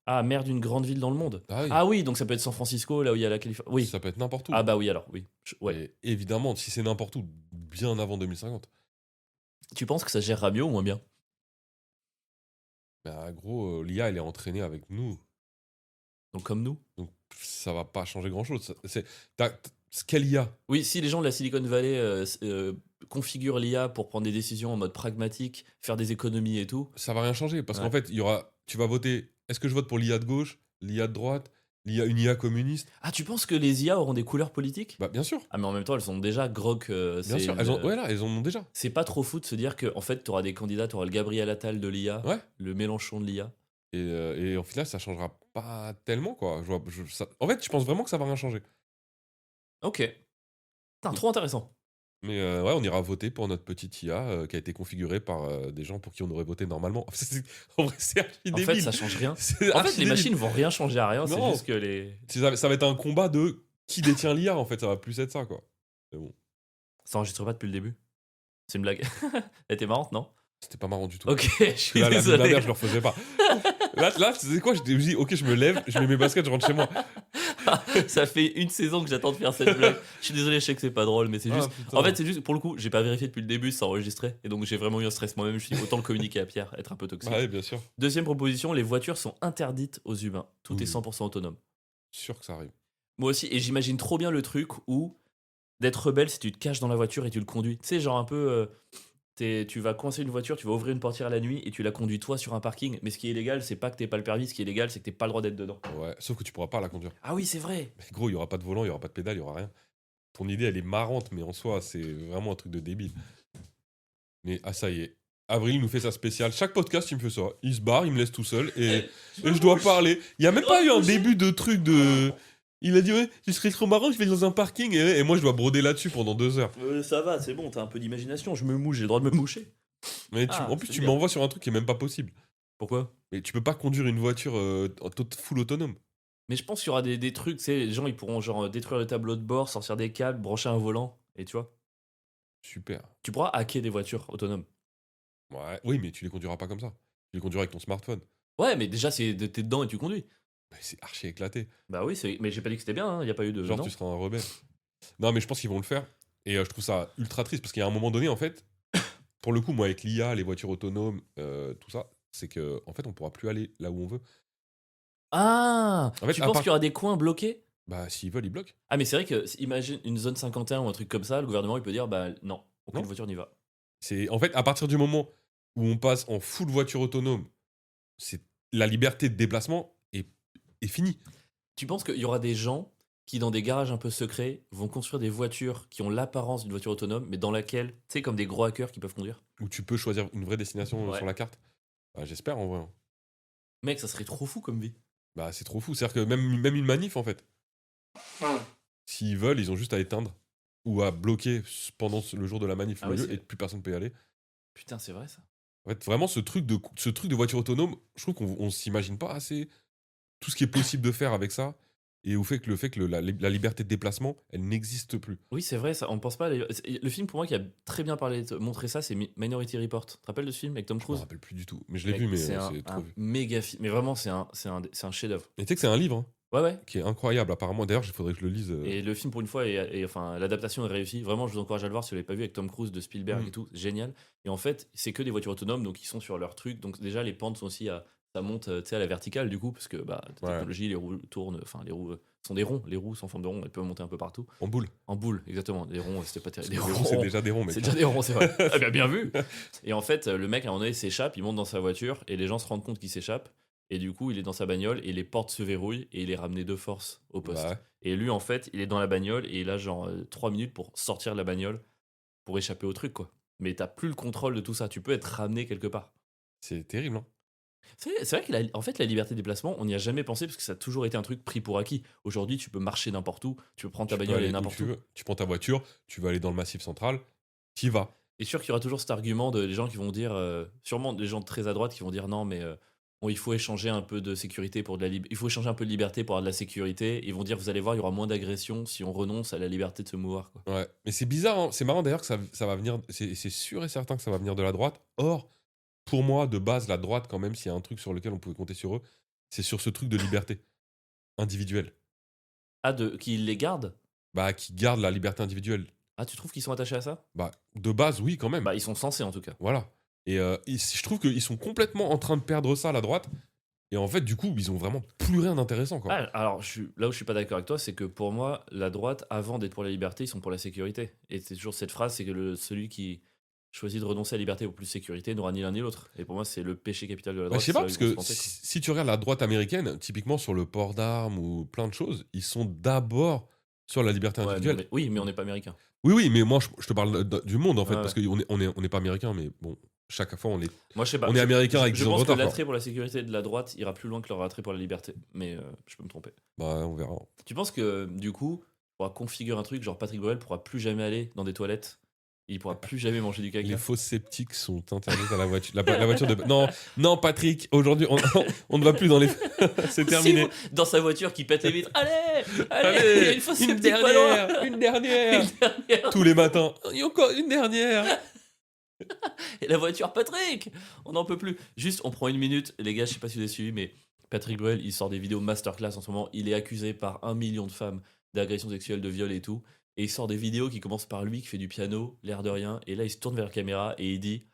Ah, maire d'une grande ville dans le monde. Ah oui. Ah oui, donc ça peut être San Francisco, là où il y a la Californie. Oui. Ça peut être n'importe où. Ah bah oui, alors, oui. Ouais. Et évidemment, si c'est n'importe où, bien avant 2050. Tu penses que ça gérera mieux ou moins bien? Bah, gros, l'IA, elle est entraînée avec nous. Donc comme nous? Donc, ça va pas changer grand-chose. Quelle IA? Oui, si les gens de la Silicon Valley configurent l'IA pour prendre des décisions en mode pragmatique, faire des économies et tout. Ça va rien changer. Parce Ouais. qu'en fait, tu vas voter. Est-ce que je vote pour l'IA de gauche, l'IA de droite, une IA communiste? Ah, tu penses que les IA auront des couleurs politiques? Bah, bien sûr. Ah, mais en même temps, elles sont déjà grog. Bien sûr. Elles en ont déjà. C'est pas trop fou de se dire que en fait, tu auras des candidats, tu auras le Gabriel Attal de l'IA, Ouais. le Mélenchon de l'IA. Et au final, ça changera pas tellement, quoi. En fait, je pense vraiment que ça va rien changer. Ok. Putain, trop intéressant. Mais ouais, on ira voter pour notre petite IA qui a été configurée par des gens pour qui on aurait voté normalement. En vrai, c'est archi En débile. fait, ça change rien. C'est En archi fait, les débile. machines vont rien changer à rien, c'est Non. juste que les. Ça va être un combat de qui détient l'IA, en fait. Ça va plus être ça, quoi. Mais bon, Ça enregistre pas depuis le début. C'est une blague. Elle était marrante, non? c'était pas marrant du tout. Ok, je suis Là, la désolé. mère, je le refaisais pas. Là, tu sais quoi? Je me dis, ok, je me lève, je mets mes baskets, je rentre chez moi. Ça fait une saison que j'attends de faire cette blague. Je suis désolé, je sais que c'est pas drôle, mais c'est Ah, juste. putain. En fait, c'est juste, pour le coup, j'ai pas vérifié depuis le début si ça enregistrait. Et donc, j'ai vraiment eu un stress moi-même. Je suis dit, autant le communiquer à Pierre, être un peu toxique. Ah ouais, bien sûr. Deuxième proposition, les voitures sont interdites aux humains. Tout est Oui. 100% autonome. Sûr que ça arrive. Moi aussi, et j'imagine trop bien le truc où d'être rebelle si tu te caches dans la voiture et tu le conduis. Tu sais, genre un peu. Tu vas coincer une voiture, tu vas ouvrir une portière la nuit et tu la conduis toi sur un parking. Mais ce qui est illégal, c'est pas que t'aies pas le permis, ce qui est illégal, c'est que t'aies pas le droit d'être dedans. Ouais, sauf que tu pourras pas la conduire. Ah oui, c'est vrai. Mais gros, il y aura pas de volant, il y aura pas de pédale, il y aura rien. Ton idée, elle est marrante, mais en soi, c'est vraiment un truc de débile. Mais ah, ça y est. Avril nous fait sa spéciale. Chaque podcast, il me fait ça. Il se barre, il me laisse tout seul et je dois parler. Il y a même pas eu un début de truc de. Il a dit, ouais, ce serait trop marrant, je vais dans un parking et moi, je dois broder là-dessus pendant 2 heures. Ça va, c'est bon, t'as un peu d'imagination. Je me mouche, j'ai le droit de me moucher. Mais en plus, c'est tu bien. m'envoies sur un truc qui est même pas possible. Pourquoi? Mais tu peux pas conduire une voiture full autonome. Mais je pense qu'il y aura des trucs, tu sais, les gens ils pourront genre détruire le tableau de bord, sortir des câbles, brancher un volant, et tu vois. Super. Tu pourras hacker des voitures autonomes. Ouais. Oui, mais tu les conduiras pas comme ça. Tu les conduiras avec ton smartphone. Ouais, mais déjà, t'es dedans et tu conduis. Mais c'est archi éclaté. Bah oui, mais j'ai pas dit que c'était bien, il y a pas eu de. Genre, non. tu seras un rebelle. Non, mais je pense qu'ils vont le faire. Et je trouve ça ultra triste parce qu'il y a un moment donné, en fait, pour le coup, moi, avec l'IA, les voitures autonomes, tout ça, c'est que en fait, on pourra plus aller là où on veut. Ah En fait, tu à penses part- qu'il y aura des coins bloqués? Bah, s'ils veulent, ils bloquent. Ah, mais c'est vrai que, imagine une zone 51 ou un truc comme ça, le gouvernement il peut dire, bah non, aucune Non. voiture n'y va. C'est en fait à partir du moment où on passe en full voiture autonome, c'est la liberté de déplacement est finie. Tu penses qu'il y aura des gens qui, dans des garages un peu secrets, vont construire des voitures qui ont l'apparence d'une voiture autonome, mais dans laquelle, tu sais, comme des gros hackers qui peuvent conduire? Où tu peux choisir une vraie destination Ouais. sur la carte. Bah, j'espère en vrai. Hein. Mec, ça serait trop fou comme vie. Bah, c'est trop fou. C'est-à-dire que même une manif, en fait, s'ils veulent, ils ont juste à éteindre ou à bloquer pendant le jour de la manif Ah le oui, lieu c'est- et plus personne peut y aller. Putain, c'est vrai ça. En fait, vraiment, ce truc de voiture autonome, je trouve qu'on s'imagine pas assez tout ce qui est possible de faire avec ça et au fait que la liberté de déplacement, elle n'existe plus. Oui, c'est vrai, ça, on pense pas. Le film, pour moi, qui a très bien montré ça, c'est Minority Report. Tu te rappelles de ce film avec Tom Je me Cruise? rappelle plus du tout. Mais je l'ai Mec, vu, mais c'est c'est trop un vu. méga film. Mais vraiment, c'est un chef-d'œuvre. Et tu sais que c'est un livre hein, Ouais, ouais. qui est incroyable, apparemment. D'ailleurs, il faudrait que je le lise. Et le film, pour une fois, enfin, l'adaptation est réussie. Vraiment, je vous encourage à le voir si vous l'avez pas vu avec Tom Cruise de Spielberg Mm. et tout. Génial. Et en fait, c'est que des voitures autonomes, donc ils sont sur leur truc. Donc déjà, les pentes sont aussi ça monte tu sais, à la verticale du coup, parce que bah, la Ouais. technologie, les roues tournent, enfin, les roues sont des ronds. Les roues sont en forme de rond, elles peuvent monter un peu partout. En boule. En boule, exactement. Les ronds, c'était pas terrible. Parce que les ronds, c'est déjà des ronds, mec. C'est déjà des ronds, c'est vrai. Ah, bien vu. Et en fait, le mec, à un moment donné, s'échappe, il monte dans sa voiture et les gens se rendent compte qu'il s'échappe. Et du coup, il est dans sa bagnole et les portes se verrouillent et il est ramené de force au poste. Ouais. Et lui, en fait, il est dans la bagnole et il a genre 3 minutes pour sortir de la bagnole pour échapper au truc, quoi. Mais t'as plus le contrôle de tout ça. Tu peux être ramené quelque part. C'est terrible, hein. C'est vrai que en fait, la liberté de déplacement, on n'y a jamais pensé parce que ça a toujours été un truc pris pour acquis. Aujourd'hui, tu peux marcher n'importe où, tu peux prendre ta Tu peux bagnole et aller où n'importe tu où. veux. Tu prends ta voiture, tu vas aller dans le Massif Central, t'y vas. Et sûr qu'il y aura toujours cet argument de les gens qui vont dire, sûrement des gens très à droite qui vont dire non, mais bon, il faut échanger un peu de sécurité pour de la il faut échanger un peu de liberté pour avoir de la sécurité. Ils vont dire, vous allez voir, il y aura moins d'agressions si on renonce à la liberté de se mouvoir. Quoi. Ouais, mais c'est bizarre, hein. C'est marrant d'ailleurs que ça va venir, c'est sûr et certain que ça va venir de la droite. Or, pour moi, de base, la droite, quand même, s'il y a un truc sur lequel on pouvait compter sur eux, c'est sur ce truc de liberté individuelle. Ah, qu'ils les gardent. Bah, qui garde la liberté individuelle. Ah, tu trouves qu'ils sont attachés à ça? Bah, de base, oui, quand même. Bah, ils sont censés en tout cas. Voilà. Et je trouve qu'ils sont complètement en train de perdre ça, la droite. Et en fait, du coup, ils ont vraiment plus rien d'intéressant, quoi. Ah, alors, là où je suis pas d'accord avec toi, c'est que pour moi, la droite, avant d'être pour la liberté, ils sont pour la sécurité. Et c'est toujours cette phrase, c'est que celui qui choisit de renoncer à la liberté pour plus de sécurité n'aura ni l'un ni l'autre. Et pour moi, c'est le péché capital de la Bah, droite. je sais pas, c'est parce là où ils que vont se planter, quoi. si tu regardes la droite américaine, typiquement sur le port d'armes ou plein de choses, ils sont d'abord sur la liberté Ouais, individuelle. oui, mais on n'est pas américain. Oui, oui, mais moi, je te parle du monde, en fait, Ouais, parce ouais. qu'on n'est pas américain, mais bon, chaque fois, Moi, je sais pas. on est américain avec Je 10 ans de pense que retard, quoi. l'attrait pour la sécurité de la droite ira plus loin que leur attrait pour la liberté. Mais je peux me tromper. Bah, on verra. Tu penses que, du coup, on pourra configurer un truc, genre Patrick Bruel pourra plus jamais aller dans des toilettes, il pourra plus jamais manger du caca. Les fausses sceptiques sont interdites à la voiture. La voiture de. Non, non, Patrick, aujourd'hui, on ne va plus dans les. C'est terminé. Dans sa voiture qui pète les vitres. Allez, allez, il y a une fausse une sceptique pas loin. dernière, une dernière. Une dernière. Tous les matins, il y a encore une dernière. Et la voiture, Patrick, on n'en peut plus. Juste, on prend une minute. Les gars, je sais pas si vous avez suivi, mais Patrick Bruel, il sort des vidéos masterclass en ce moment. Il est accusé par 1 million de femmes d'agression sexuelle, de viol et tout. Et il sort des vidéos qui commencent par lui qui fait du piano, l'air de rien. Et là, il se tourne vers la caméra et il dit: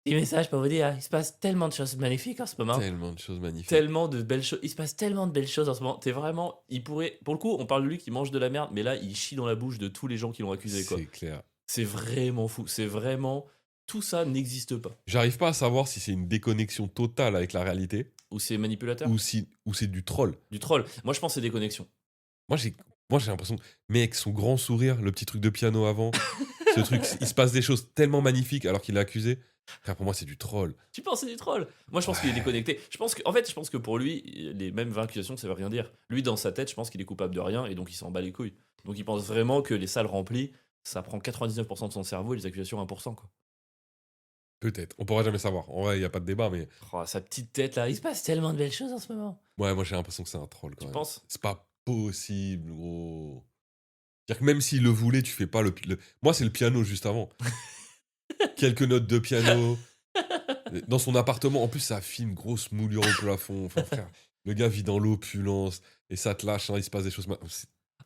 petit message pour vous dire, il se passe tellement de choses magnifiques en ce moment. Tellement de choses magnifiques. Tellement de belles choses. Il se passe tellement de belles choses en ce moment. T'es vraiment. Il pourrait. Pour le coup, on parle de lui qui mange de la merde, mais là, il chie dans la bouche de tous les gens qui l'ont accusé, quoi. C'est clair. C'est vraiment fou. C'est vraiment. Tout ça n'existe pas. J'arrive pas à savoir si c'est une déconnexion totale avec la réalité Ou c'est manipulateur. ou c'est du troll. Du troll. Moi, je pense que c'est des connexions. Moi, j'ai l'impression, mec, son grand sourire, le petit truc de piano avant, ce truc, il se passe des choses tellement magnifiques alors qu'il est accusé. Frère, pour moi, c'est du troll. Tu penses que c'est du troll? Moi, je pense qu'il est déconnecté. En fait, je pense que pour lui, les mêmes 20 accusations, ça veut rien dire. Lui, dans sa tête, je pense qu'il est coupable de rien et donc il s'en bat les couilles. Donc il pense vraiment que les salles remplies, ça prend 99% de son cerveau et les accusations 1%, quoi. Peut-être. On pourra jamais savoir. En vrai, il n'y a pas de débat, mais Oh, sa petite tête là, il se passe tellement de belles choses en ce moment. ouais, moi, j'ai l'impression que c'est un troll quand Tu même. penses? C'est pas possible, gros. C'est-à-dire que même s'il le voulait, tu fais pas Moi, c'est le piano juste avant. Quelques notes de piano. Dans son appartement. En plus, ça fait une grosse moulure au plafond. Enfin, frère, le gars vit dans l'opulence et ça te lâche, hein, il se passe des choses.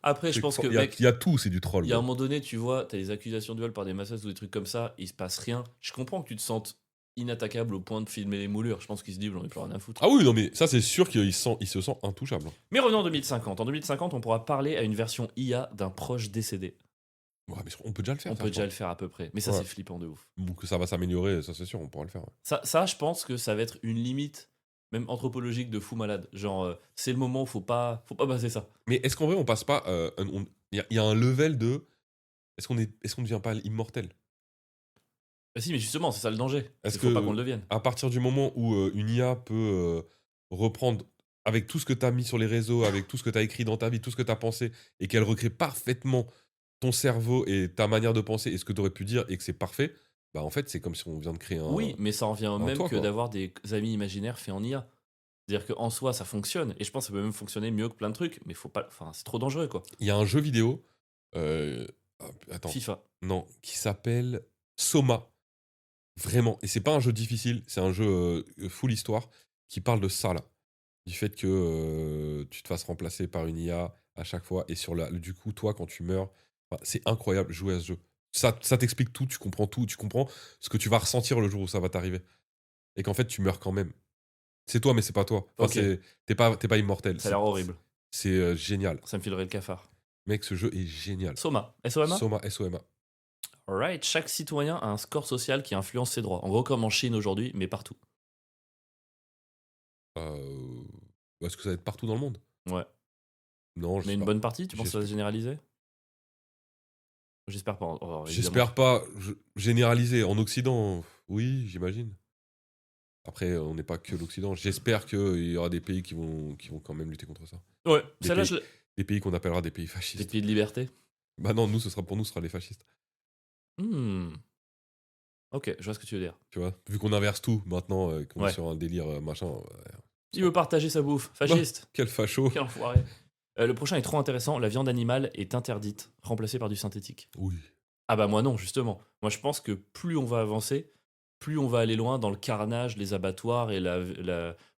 Après, je pense que, il y a, mec, il y a tout, c'est du troll. il y a un gros. moment donné, tu vois, t'as des accusations de viol par des masseuses ou des trucs comme ça, il se passe rien. Je comprends que tu te sentes inattaquable au point de filmer les moulures. Je pense qu'il se dit, j'en ai plus rien à foutre. Ah oui, non, mais ça, c'est sûr qu'il se sent intouchable. Mais revenons en 2050. En 2050, on pourra parler à une version IA d'un proche décédé. Ouais, mais on peut déjà le faire. On peut déjà le faire à peu près. Mais ça, Ouais. c'est flippant de ouf. Donc ça va s'améliorer, ça c'est sûr, on pourra le faire. Ouais. Ça, je pense que ça va être une limite, même anthropologique, de fou malade. Genre, c'est le moment où faut pas passer ça. Mais est-ce qu'en vrai, on passe pas. Il y a un level de. Est-ce qu'on ne devient pas immortel? Bah si, mais justement, c'est ça le danger. Est-ce Faut que- pas qu'on le devienne. À partir du moment où une IA peut reprendre avec tout ce que tu as mis sur les réseaux, avec tout ce que tu as écrit dans ta vie, tout ce que tu as pensé, et qu'elle recrée parfaitement ton cerveau et ta manière de penser et ce que tu aurais pu dire et que c'est parfait, bah en fait, c'est comme si on vient de créer un. Oui, mais ça en vient au même toi, que quoi. d'avoir des amis imaginaires faits en IA. C'est-à-dire qu'en soi, ça fonctionne. Et je pense que ça peut même fonctionner mieux que plein de trucs. Mais faut pas. Enfin, c'est trop dangereux, quoi. Il y a un jeu vidéo. Attends. FIFA. Non, qui s'appelle Soma. Vraiment. Et c'est pas un jeu difficile, c'est un jeu full histoire qui parle de ça, là. Du fait que tu te fasses remplacer par une IA à chaque fois. Et du coup, toi, quand tu meurs, c'est incroyable jouer à ce jeu. Ça t'explique tout, tu comprends ce que tu vas ressentir le jour où ça va t'arriver. Et qu'en fait, tu meurs quand même. C'est toi, mais c'est pas toi. Enfin, Ok. t'es pas immortel. Ça a l'air horrible. C'est génial. Ça me filerait le cafard. Mec, ce jeu est génial. Soma. SOMA. Soma, S-O-M-A. Alright. Chaque citoyen a un score social qui influence ses droits. En gros, comme en Chine aujourd'hui, mais partout. Est-ce que ça va être partout dans le monde? Ouais. Non, je Mais sais une pas. bonne partie, tu penses que ça va J'espère- se généraliser? J'espère pas. Évidemment. J'espère pas généraliser. En Occident, oui, j'imagine. Après, on n'est pas que l'Occident. J'espère qu'il y aura des pays qui vont quand même lutter contre ça. Ouais, Des celle-là, pays- Des pays qu'on appellera des pays Des fascistes. pays de liberté. Bah non, ce sera les fascistes. Ok, je vois ce que tu veux dire. Tu vois, vu qu'on inverse tout maintenant, qu'on est Ouais. sur un délire machin. Il veut partager sa bouffe. Fasciste. Quel facho. Quel enfoiré. Le prochain est trop intéressant. La viande animale est interdite, remplacée par du synthétique. Oui. Ah bah moi non, justement. Moi je pense que plus on va avancer, plus on va aller loin dans le carnage, les abattoirs et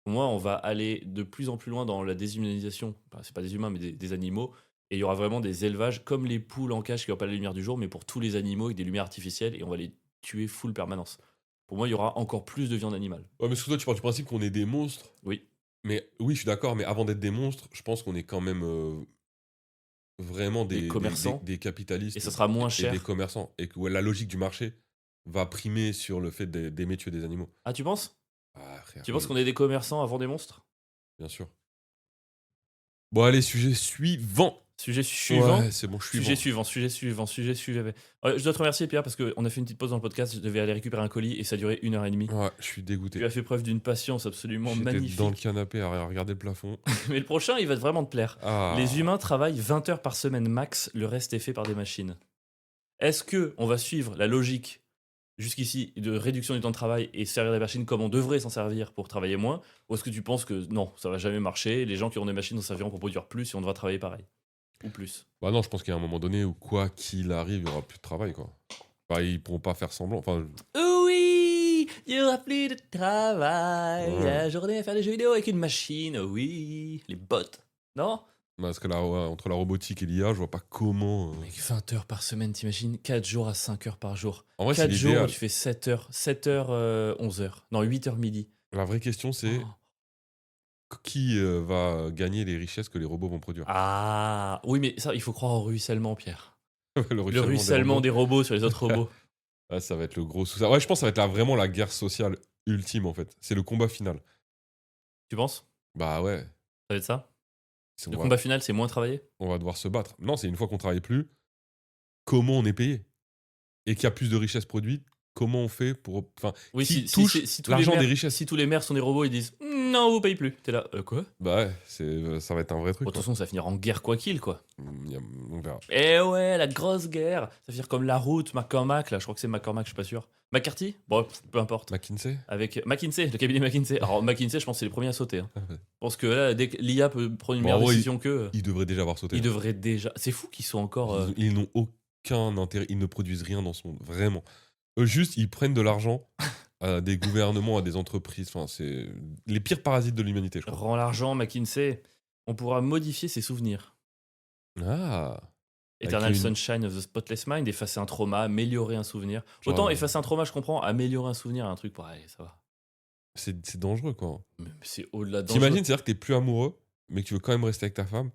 pour moi on va aller de plus en plus loin dans la déshumanisation. Enfin, c'est pas des humains mais des animaux. Et il y aura vraiment des élevages comme les poules en cage qui n'ont pas la lumière du jour, mais pour tous les animaux avec des lumières artificielles et on va les tuer full permanence. Pour moi il y aura encore plus de viande animale. Ouais, mais parce que toi, tu pars du principe qu'on est des monstres. Oui. Mais oui, je suis d'accord, mais avant d'être des monstres, je pense qu'on est quand même vraiment Des commerçants. des capitalistes Et ça sera moins et cher. des commerçants. Et que ouais, la logique du marché va primer sur le fait d'aimer tuer des animaux. Ah tu penses? Ah, frère. Tu penses oui, qu'on est des commerçants avant des monstres? bien sûr. Bon, allez, sujet suivant. Sujet suivant. Ouais, c'est bon, je suis Sujet suivant. Je dois te remercier Pierre parce qu'on a fait une petite pause dans le podcast, je devais aller récupérer un colis et ça a duré 1h30. Ouais, je suis dégoûté. Tu as fait preuve d'une patience absolument J'étais magnifique. dans le canapé à regarder le plafond. Mais le prochain, il va vraiment te plaire. Ah. Les humains travaillent 20 heures par semaine max, le reste est fait par des machines. Est-ce que on va suivre la logique jusqu'ici de réduction du temps de travail et servir des machines comme on devrait s'en servir pour travailler moins? Ou est-ce que tu penses que non, ça va jamais marcher, les gens qui auront des machines s'en serviront pour produire plus et on devra travailler pareil? Ou plus? Bah non, je pense qu'il y a un moment donné où quoi qu'il arrive, il n'y aura plus de travail, quoi. Enfin, ils pourront pas faire semblant. Enfin, Oui, il y aura plus de travail. Ouais. La journée à faire des jeux vidéo avec une machine. Oui, les bots. Non? parce que là, ouais, entre la robotique et l'IA, je vois pas comment. Mec, 20 heures par semaine, t'imagines? 4 jours à 5 heures par jour. En vrai, c'est 4 jours où l'idéal. tu fais 7 heures. 7 heures, 11 heures. Non, 8 heures midi. La vraie question, c'est Oh. qui va gagner les richesses que les robots vont produire. Ah, oui, mais ça, il faut croire au ruissellement, Pierre. Le Le ruissellement des robots sur les autre robots. Ah, ça va être le gros souci. Ouais, je pense que ça va être vraiment la guerre sociale ultime, en fait. C'est le combat final. Tu penses? Bah ouais. Ça va être ça? C'est- Le on, va, combat final, c'est moins travailler? on va devoir se battre. Non, c'est une fois qu'on travaille plus, comment on est payé. Et qu'il y a plus de richesses produites, comment on fait pour. Enfin, Oui, qui touche tous l'argent les des maires- richesses. Si tous les maires sont des robots, ils disent non, vous payez plus. T'es là, quoi? Bah ouais, ça va être un vrai truc. Bon, de toute quoi. façon, ça va finir en guerre quoi qu'il, quoi. On verra. Eh ouais, la grosse guerre. Ça veut dire comme la route, McCormack, là, je crois que c'est McCormack, je suis pas sûr. McCarthy? Bon, peu importe. McKinsey Avec McKinsey, le cabinet McKinsey. Alors, McKinsey, je pense que c'est les premiers à sauter. Hein. Ah ouais. Je pense que là, dès que l'IA peut prendre une Bon, meilleure en vrai, décision qu'eux, Ils devraient déjà avoir sauté. ils devraient déjà. C'est fou qu'ils soient encore. Ils n'ont aucun intérêt, ils ne produisent rien dans ce monde, vraiment. Eux, juste, ils prennent de l'argent à des gouvernements, à des entreprises. Enfin, c'est les pires parasites de l'humanité, je crois. Rend l'argent, McKinsey. On pourra modifier ses souvenirs. Ah. Eternal une- Sunshine of the Spotless Mind, effacer un trauma, améliorer un souvenir. Genre, Autant effacer un trauma, je comprends, améliorer un souvenir, un truc, ouais, ça va. c'est dangereux, quoi. Mais c'est au-delà de T'imagines, c'est-à-dire que t'es plus amoureux, mais que tu veux quand même rester avec ta femme.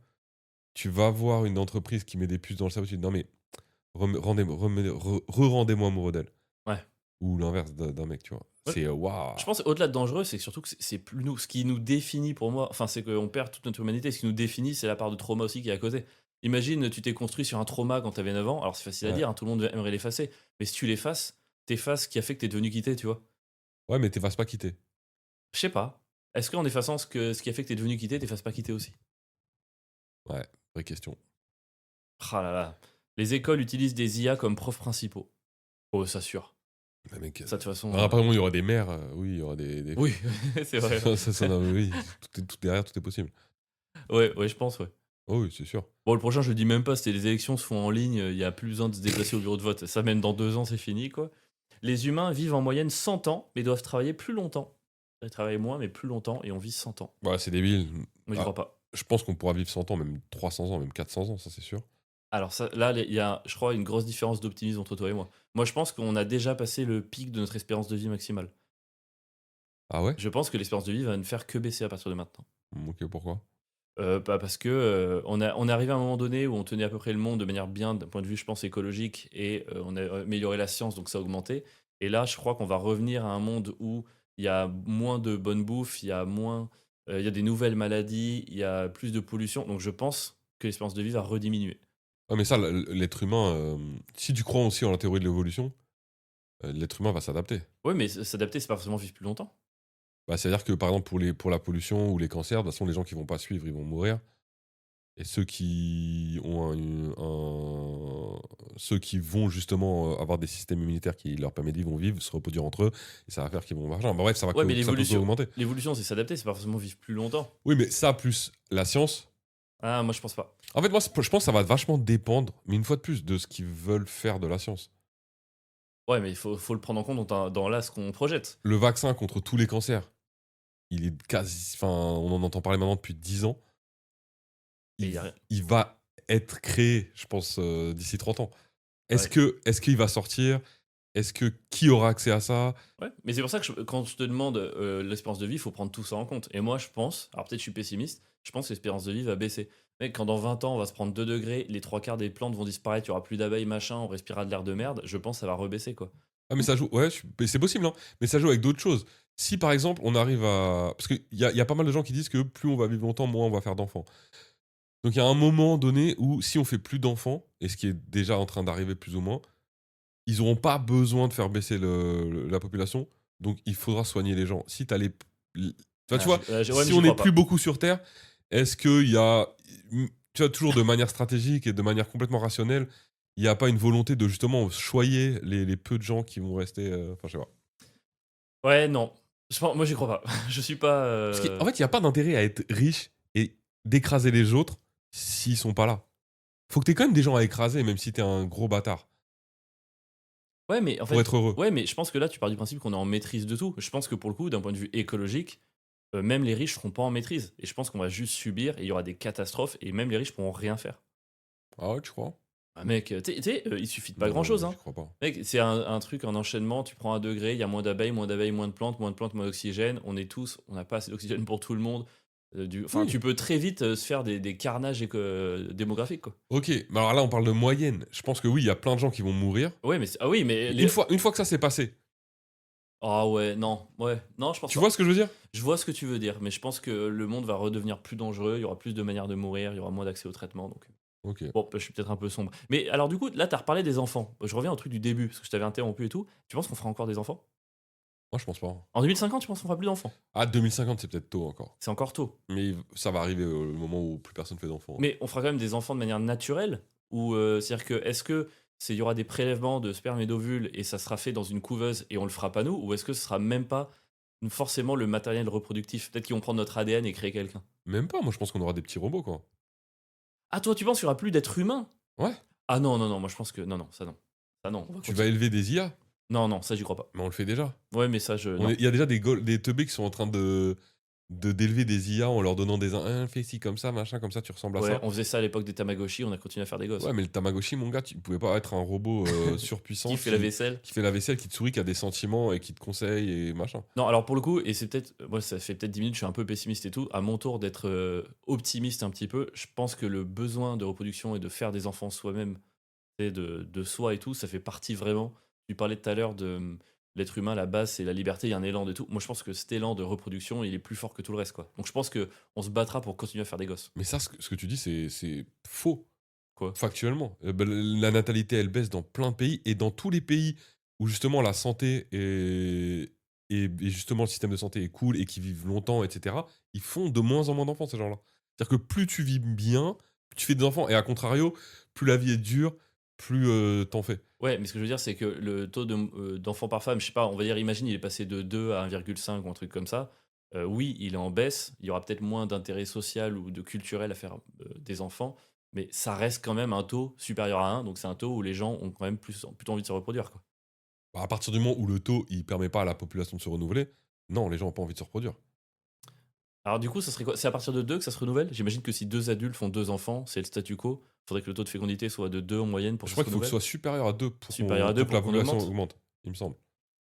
Tu vas voir une entreprise qui met des puces dans le cerveau, tu te dis non, mais rendez-moi amoureux d'elle. Ouais. Ou l'inverse d'un mec, tu vois. Ouais. C'est waouh. Je pense au-delà de dangereux, c'est que surtout que c'est plus nous. Ce qui nous définit pour moi, enfin, c'est qu'on perd toute notre humanité. Ce qui nous définit, c'est la part de trauma aussi qui est à côté. Imagine, tu t'es construit sur un trauma quand t'avais 9 ans. Alors, c'est facile à Ouais. dire, hein, tout le monde aimerait l'effacer. Mais si tu l'effaces, t'effaces ce qui a fait que t'es devenu quitté, tu vois. Ouais, mais t'effaces pas quitter. Je sais pas. Est-ce qu'en effaçant ce qui a fait que t'es devenu quitté, t'effaces pas quitté aussi? Ouais, vraie question. Ah là là. Les écoles utilisent des IA comme profs principaux. Oh, ça sûr. Mais mec, Ça, de toute façon. après, il y aura des maires, oui, il y aura des. Oui, c'est vrai. Non, mais oui, tout derrière, tout est possible. Ouais, je pense, ouais. Oh oui, c'est sûr. Bon, le prochain, je le dis même pas, c'était les élections se font en ligne, il y a plus besoin de se déplacer au bureau de vote. Ça, même dans 2 ans, c'est fini, quoi. Les humains vivent en moyenne 100 ans, mais doivent travailler plus longtemps. Ils travaillent moins, mais plus longtemps, et on vit 100 ans. Bah, c'est débile. Moi, j'y crois pas. Je pense qu'on pourra vivre 100 ans, même 300 ans, même 400 ans, ça c'est sûr. Alors, ça, là, il y a, je crois, une grosse différence d'optimisme entre toi et moi. Moi, je pense qu'on a déjà passé le pic de notre espérance de vie maximale. Ah ouais Je pense que l'espérance de vie va ne faire que baisser à partir de maintenant. Ok, pourquoi Parce que on est arrivé à un moment donné où on tenait à peu près le monde de manière bien, d'un point de vue, je pense, écologique, et on a amélioré la science, donc ça a augmenté. Et là, je crois qu'on va revenir à un monde où il y a moins de bonne bouffe, il y a il y a des nouvelles maladies, il y a plus de pollution. Donc je pense que l'espérance de vie va rediminuer. Ah, mais ça, l'être humain, si tu crois aussi en la théorie de l'évolution, l'être humain va s'adapter. Oui, mais s'adapter, c'est pas forcément vivre plus longtemps. Bah, c'est-à-dire que par exemple, pour la pollution ou les cancers, de toute façon, les gens qui vont pas suivre, ils vont mourir. Et ceux qui vont justement avoir des systèmes immunitaires qui leur permettent de vivre, se reproduire entre eux, et ça va faire qu'ils vont marcher. Bah, bref, Ouais, mais ça peut augmenter. l'évolution, c'est s'adapter, c'est pas forcément vivre plus longtemps. Oui, mais ça, plus la science. Ah, moi, je pense pas. En fait, moi, je pense que ça va vachement dépendre, mais une fois de plus, de ce qu'ils veulent faire de la science. Ouais, mais il faut le prendre en compte dans là ce qu'on projette. Le vaccin contre tous les cancers, il est quasi. Enfin, on en entend parler maintenant depuis 10 ans. Et y a rien. Il va être créé, je pense, d'ici 30 ans. Ouais. Est-ce qu'il va sortir? Qui aura accès à ça? Ouais, mais c'est pour ça que quand je te demande l'espérance de vie, il faut prendre tout ça en compte. Et moi, je pense, alors peut-être je suis pessimiste, je pense que l'espérance de vie va baisser. Mec, quand dans 20 ans, on va se prendre 2 degrés, les 3 quarts des plantes vont disparaître, il y aura plus d'abeilles, machin, on respirera de l'air de merde, je pense que ça va rebaisser, quoi. Ah, mais ça joue. Ouais, mais c'est possible, hein. Mais ça joue avec d'autres choses. Si par exemple, on arrive à. Parce qu'il y a pas mal de gens qui disent que plus on va vivre longtemps, moins on va faire d'enfants. Donc il y a un moment donné où si on fait plus d'enfants, et ce qui est déjà en train d'arriver plus ou moins, ils n'auront pas besoin de faire baisser la population. Donc il faudra soigner les gens. Si t'as les. Enfin, tu vois, Ouais, si mais on j'y n'est crois plus pas. beaucoup sur Terre, est-ce qu'il y a. Tu vois, toujours de manière stratégique et de manière complètement rationnelle, il n'y a pas une volonté de justement choyer les peu de gens qui vont rester. Enfin, je sais pas. Ouais, non. Moi, j'y crois pas. Je suis pas. Parce qu'en fait, il n'y a pas d'intérêt à être riche et d'écraser les autres s'ils sont pas là. Faut que t'aies quand même des gens à écraser, même si t'es un gros bâtard, Ouais, mais en pour fait. être heureux. Ouais, mais je pense que là, tu pars du principe qu'on est en maîtrise de tout. Je pense que pour le coup, d'un point de vue écologique, même les riches seront pas en maîtrise. Et je pense qu'on va juste subir et il y aura des catastrophes et même les riches pourront rien faire. Ah ouais, tu crois? Ah, mec, tu sais, il suffit de pas Non, grand chose, je hein. crois pas. Mec, c'est un truc en enchaînement. Tu prends 1 degré, il y a moins d'abeilles, moins d'abeilles, moins de plantes, moins d'oxygène. On n'a pas assez d'oxygène pour tout le monde. Enfin, Oui. tu peux très vite se faire des carnages démographiques, quoi. Ok, mais alors là, on parle de moyenne. Je pense que oui, il y a plein de gens qui vont mourir. Ouais, mais ah oui, mais Une fois que ça s'est passé, ah ouais, non, ouais, non, je pense tu pas. vois ce que je veux dire? Je vois ce que tu veux dire, mais je pense que le monde va redevenir plus dangereux. Il y aura plus de manières de mourir, il y aura moins d'accès au traitement, donc. Ok. Bon, je suis peut-être un peu sombre. Mais alors, du coup, là, t'as reparlé des enfants. Je reviens au truc du début, parce que je t'avais interrompu et tout. Tu penses qu'on fera encore des enfants? Moi, je pense pas. En 2050, tu penses qu'on fera plus d'enfants? Ah, 2050, c'est peut-être tôt encore. C'est encore tôt. Mais ça va arriver au moment où plus personne fait d'enfants. Mais on fera quand même des enfants de manière naturelle? Ou c'est-à-dire que, il y aura des prélèvements de sperme et d'ovules et ça sera fait dans une couveuse et on le fera pas nous? Ou est-ce que ce sera même pas forcément le matériel reproductif? Peut-être qu'ils vont prendre notre ADN et créer quelqu'un. Même pas, moi je pense qu'on aura des petits robots, quoi. Ah, toi, tu penses qu'il y aura plus d'êtres humains? Ouais. Ah non, non, non, moi je pense que. Non, non, ça non. Ça non. On va Tu continuer. vas élever des IA, Non, non, ça j'y crois pas. mais on le fait déjà. Ouais, mais ça je. Non. Il y a déjà des teubés qui sont en train d'élever des IA en leur donnant des fais ci comme ça, machin, comme ça, tu ressembles à Ouais, ça. on faisait ça à l'époque des Tamagotchi, on a continué à faire des gosses. Ouais, mais le Tamagotchi, mon gars, tu pouvais pas être un robot surpuissant Qui fait la vaisselle? qui fait la vaisselle, qui te sourit, qui a des sentiments et qui te conseille et machin. Non, alors pour le coup, et c'est peut-être. Moi, ça fait peut-être 10 minutes, je suis un peu pessimiste et tout. À mon tour d'être optimiste un petit peu, je pense que le besoin de reproduction et de faire des enfants soi-même, et de soi et tout, ça fait partie vraiment. Tu parlais tout à l'heure de l'être humain, la base, c'est la liberté, il y a un élan de tout. Moi, je pense que cet élan de reproduction, il est plus fort que tout le reste, quoi. Donc, je pense que on se battra pour continuer à faire des gosses. Mais ça, ce que tu dis, c'est faux, Quoi? factuellement. La natalité, elle baisse dans plein de pays et dans tous les pays où justement la santé et justement le système de santé est cool et qui vivent longtemps, etc., ils font de moins en moins d'enfants, ces gens-là. C'est-à-dire que plus tu vis bien, plus tu fais des enfants, et à contrario, plus la vie est dure, plus t'en fais. Ouais, mais ce que je veux dire, c'est que le taux d'enfants par femme, je sais pas, on va dire, imagine, il est passé de 2 à 1,5 ou un truc comme ça. Oui, il est en baisse. Il y aura peut-être moins d'intérêt social ou de culturel à faire des enfants, mais ça reste quand même un taux supérieur à 1. Donc c'est un taux où les gens ont quand même plutôt envie de se reproduire, quoi. Bah, à partir du moment où le taux, il permet pas à la population de se renouveler, non, les gens n'ont pas envie de se reproduire. Alors du coup, ça serait quoi? C'est à partir de 2 que ça se renouvelle? J'imagine que si 2 adultes font 2 enfants, c'est le statu quo. Il faudrait que le taux de fécondité soit de 2 en moyenne pour Je que crois ça se qu'il faut que ce renouvelle. soit supérieur à 2 pour, Supérieur à 2 pour que la pour qu'on population augmente. augmente, il me semble.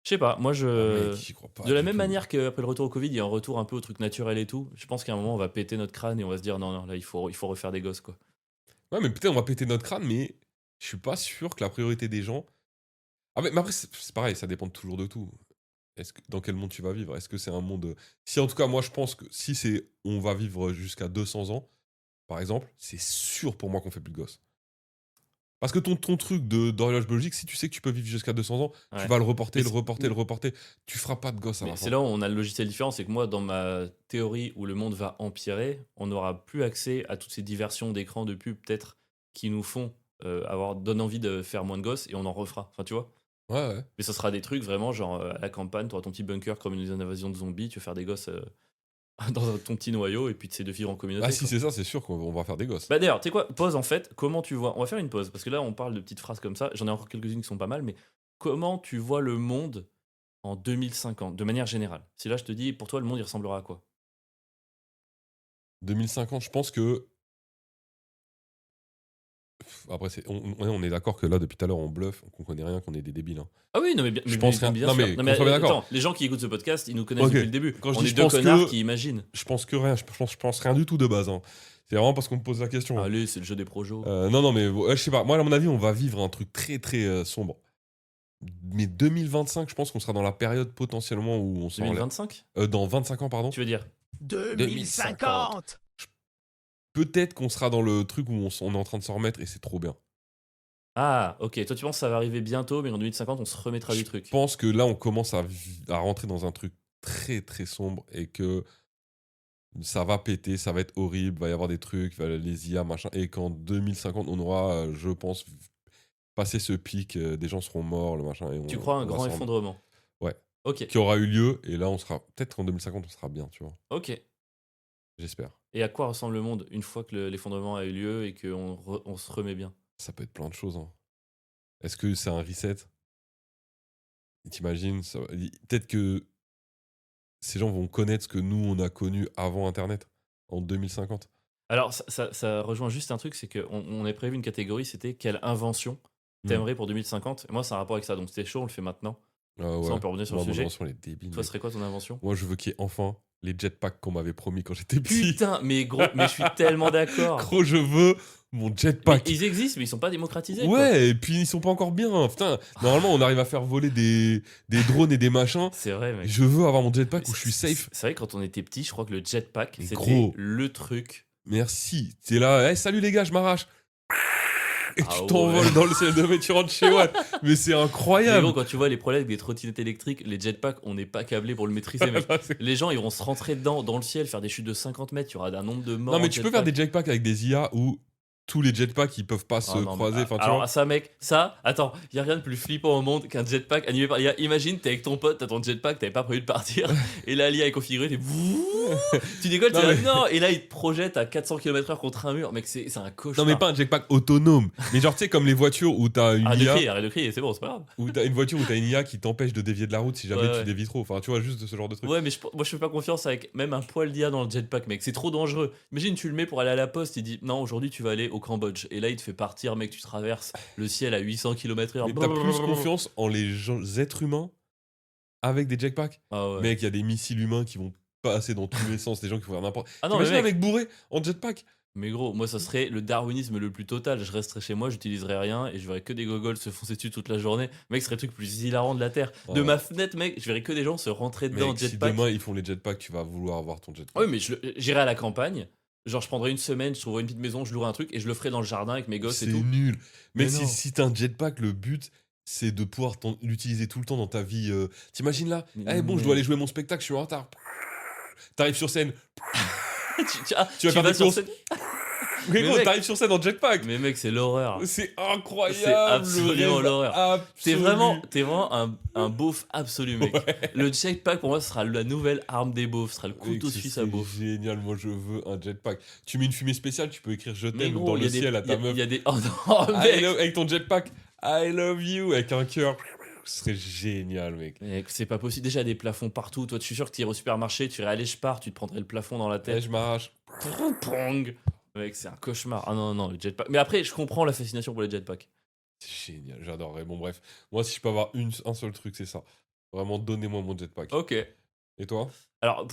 Je sais pas, moi Ah, mec, j'y crois pas de la du même tout. manière qu'après le retour au Covid, il y a un retour un peu au truc naturel et tout, je pense qu'à un moment on va péter notre crâne et on va se dire non, non, là il faut refaire des gosses, quoi. Ouais, mais peut-être on va péter notre crâne, mais je suis pas sûr que la priorité des gens. Ah, mais après, c'est pareil, ça dépend toujours de tout. Dans quel monde tu vas vivre? Est-ce que c'est un monde. Si en tout cas, moi je pense que si c'est on va vivre jusqu'à 200 ans, par exemple, c'est sûr pour moi qu'on fait plus de gosses. Parce que ton truc d'horloge biologique, si tu sais que tu peux vivre jusqu'à 200 ans, Ouais. tu vas le reporter, Mais le c'est- reporter, le reporter. Tu feras pas de gosse à Mais la c'est fin. là où on a le logiciel différent, c'est que moi, dans ma théorie où le monde va empirer, on n'aura plus accès à toutes ces diversions d'écran, de pub, peut-être, qui nous font donne envie de faire moins de gosses, et on en refera. Enfin, tu vois. Ouais, ouais. Mais ça sera des trucs vraiment, genre à la campagne, tu auras ton petit bunker comme une invasion de zombies, tu vas faire des gosses dans ton petit noyau, et puis tu sais de vivre en communauté. Ah, si quoi. c'est ça, c'est sûr qu'on va faire des gosses. Bah d'ailleurs, tu sais quoi, pause en fait, comment tu vois, on va faire une pause, parce que là on parle de petites phrases comme ça, j'en ai encore quelques-unes qui sont pas mal, mais comment tu vois le monde en 2050, de manière générale? Si là je te dis, pour toi le monde il ressemblera à quoi? 2050, je pense que. Après, on est d'accord que là, depuis tout à l'heure, on bluffe, qu'on connaît rien, qu'on est des débiles. Hein. Ah oui, non mais bien, Je pense bien, rien- bien non, sûr. mais Non mais qu'on soit bien d'accord. attends, les gens qui écoutent ce podcast, ils nous connaissent Ok. depuis le début. Quand je On dis est je deux pense connards que- qui imaginent. Je pense que rien, je pense rien du tout de base. Hein. C'est vraiment parce qu'on me pose la question. Hein. Allez, c'est le jeu des projos. Non, mais je sais pas. Moi, à mon avis, on va vivre un truc très, très sombre. Mais 2025, je pense qu'on sera dans la période potentiellement où on s'en 2025? dans 25 ans, pardon. Tu veux dire? 2050. Peut-être qu'on sera dans le truc où on est en train de s'en remettre et c'est trop bien. Ah, ok, toi tu penses que ça va arriver bientôt, mais en 2050 on se remettra du Je truc. pense que là, on commence à rentrer dans un truc très, très sombre et que ça va péter, ça va être horrible, va y avoir des trucs, les IA, machin. Et qu'en 2050, on aura, je pense, passé ce pic, des gens seront morts, le machin. Et Tu crois on un va grand s'en remettre. effondrement? Ouais. Ok, Qui aura eu lieu et là, on sera. Peut-être qu'en 2050, on sera bien, tu vois. ok. J'espère. Et à quoi ressemble le monde une fois que l'effondrement a eu lieu et qu'on on se remet bien? Ça peut être plein de choses. Hein. Est-ce que c'est un reset? T'imagines peut-être que ces gens vont connaître ce que nous, on a connu avant Internet, en 2050. Alors, ça rejoint juste un truc, c'est qu'on avait prévu une catégorie, c'était quelle invention t'aimerais pour 2050? Et moi, c'est un rapport avec ça, donc c'était chaud, on le fait maintenant. Ah ouais. Ça, on peut revenir sur Moi, le mon sujet. invention, elle est débile. Toi, mec. ce serait quoi ton invention? Moi, je veux qu'il y ait enfin les jetpacks qu'on m'avait promis quand j'étais petit. Putain, mais gros, mais je suis tellement d'accord. Gros, je veux mon Mais jetpack. ils existent, mais ils sont pas démocratisés. quoi. Ouais, et puis ils sont pas encore bien. Putain, normalement, on arrive à faire voler des drones et des machins. C'est vrai, mec. Je veux avoir mon jetpack où je suis safe. C'est vrai que quand on était petit, je crois que le jetpack, Mais c'était gros. le truc. Merci. T'es là, hey, salut les gars, je m'arrache. Et Ah tu ouais. t'envoles dans le ciel de mais tu rentres chez Watt. Mais c'est Mais incroyable. gros, quand tu vois les problèmes avec des trottinettes électriques, les jetpacks, on n'est pas câblé pour le maîtriser, mec. Les gens, ils vont se rentrer dedans, dans le ciel, faire des chutes de 50 mètres, il y aura un nombre de morts. Non, mais en tu peux faire jetpack. des jetpacks avec des IA où tous les jetpacks ils peuvent pas se Ah non, mais- croiser. Enfin, tu alors, vois. ça, mec, ça, attends, il y a rien de plus flippant au monde qu'un jetpack animé par l'IA. Imagine, t'es avec ton pote, t'as ton jetpack, t'avais pas prévu de partir, et là, l'IA est configurée, t'es. Tu décolles, Non, t'es là, mais- non, et là, il te projette à 400 km/h contre un mur, mec, c'est un cauchemar. Non, mais pas un jetpack autonome. Mais genre, tu sais, comme les voitures où t'as une IA. Arrête de crier, c'est bon, c'est pas grave. Ou t'as une voiture où t'as une IA qui t'empêche de dévier de la route si jamais Ouais. tu dévies trop. Enfin, tu vois, juste de ce genre de truc. Ouais, mais moi, je fais pas confiance avec même un poil d'IA dans le jetpack, mec, c'est trop dangereux. Imagine, tu le mets pour aller à la poste, il dit, non, aujourd'hui, tu vas aller au Cambodge, et là, il te fait partir, mec, tu traverses le ciel à 800 km/h. Mais t'as plus confiance en les êtres humains avec des jetpacks. Ah ouais. Mec, il y a des missiles humains qui vont passer dans tous les sens, des gens qui vont faire n'importe. Ah non, mais T'imagines un mec, mec bourré en jetpack? mais gros, moi ça serait le darwinisme le plus total. Je resterais chez moi, j'utiliserais rien et je verrais que des gogoles se foncer dessus toute la journée. Mec, ce serait le truc le plus hilarant de la Terre. De Ouais. ma fenêtre, mec, je verrais que des gens se rentrer dedans en Mec, si jetpack. demain ils font les jetpacks, tu vas vouloir avoir ton jetpack. Oui, mais j'irais à la campagne. Genre, je prendrais une semaine, je trouverais une petite maison, je louerais un truc et je le ferais dans le jardin avec mes gosses C'est et tout. nul. Mais Mais non. si t'as un jetpack, le but c'est de pouvoir l'utiliser tout le temps dans ta vie. T'imagines là? Mais Eh bon, je dois aller jouer mon spectacle, je suis en retard. T'arrives sur scène. Tu vas faire des sur courses. scène. Mais Mais gros, mec- t'arrives sur scène en jetpack. Mais mec, c'est l'horreur. C'est incroyable. C'est absolument le rêve l'horreur. absolu. T'es vraiment un beauf absolu, mec. Ouais. Le jetpack, pour moi, ce sera la nouvelle arme des beaufs. Ce sera le Mec, couteau ce suisse à serait beauf. génial, moi je veux un jetpack. Tu mets une fumée spéciale, tu peux écrire je Mais t'aime gros, dans il y le a des- ciel à il y a- ta meuf. il y a des. Oh non, mec. Avec ton jetpack, I love you, avec un cœur. Ce serait génial, mec. Mec, c'est pas possible. Déjà, des plafonds partout. Toi, je suis sûr que tu irais au supermarché, tu irais aller, je pars, tu te prendrais le plafond dans la Eh, tête. je m'arrache. Prong. Mec, c'est un cauchemar. Ah non, non, le jetpack. Mais après, je comprends la fascination pour les jetpacks. C'est génial, j'adorerais. Bon, bref, moi si je peux avoir un seul truc, c'est ça. Vraiment, donnez-moi mon jetpack. Ok. Et toi? Alors,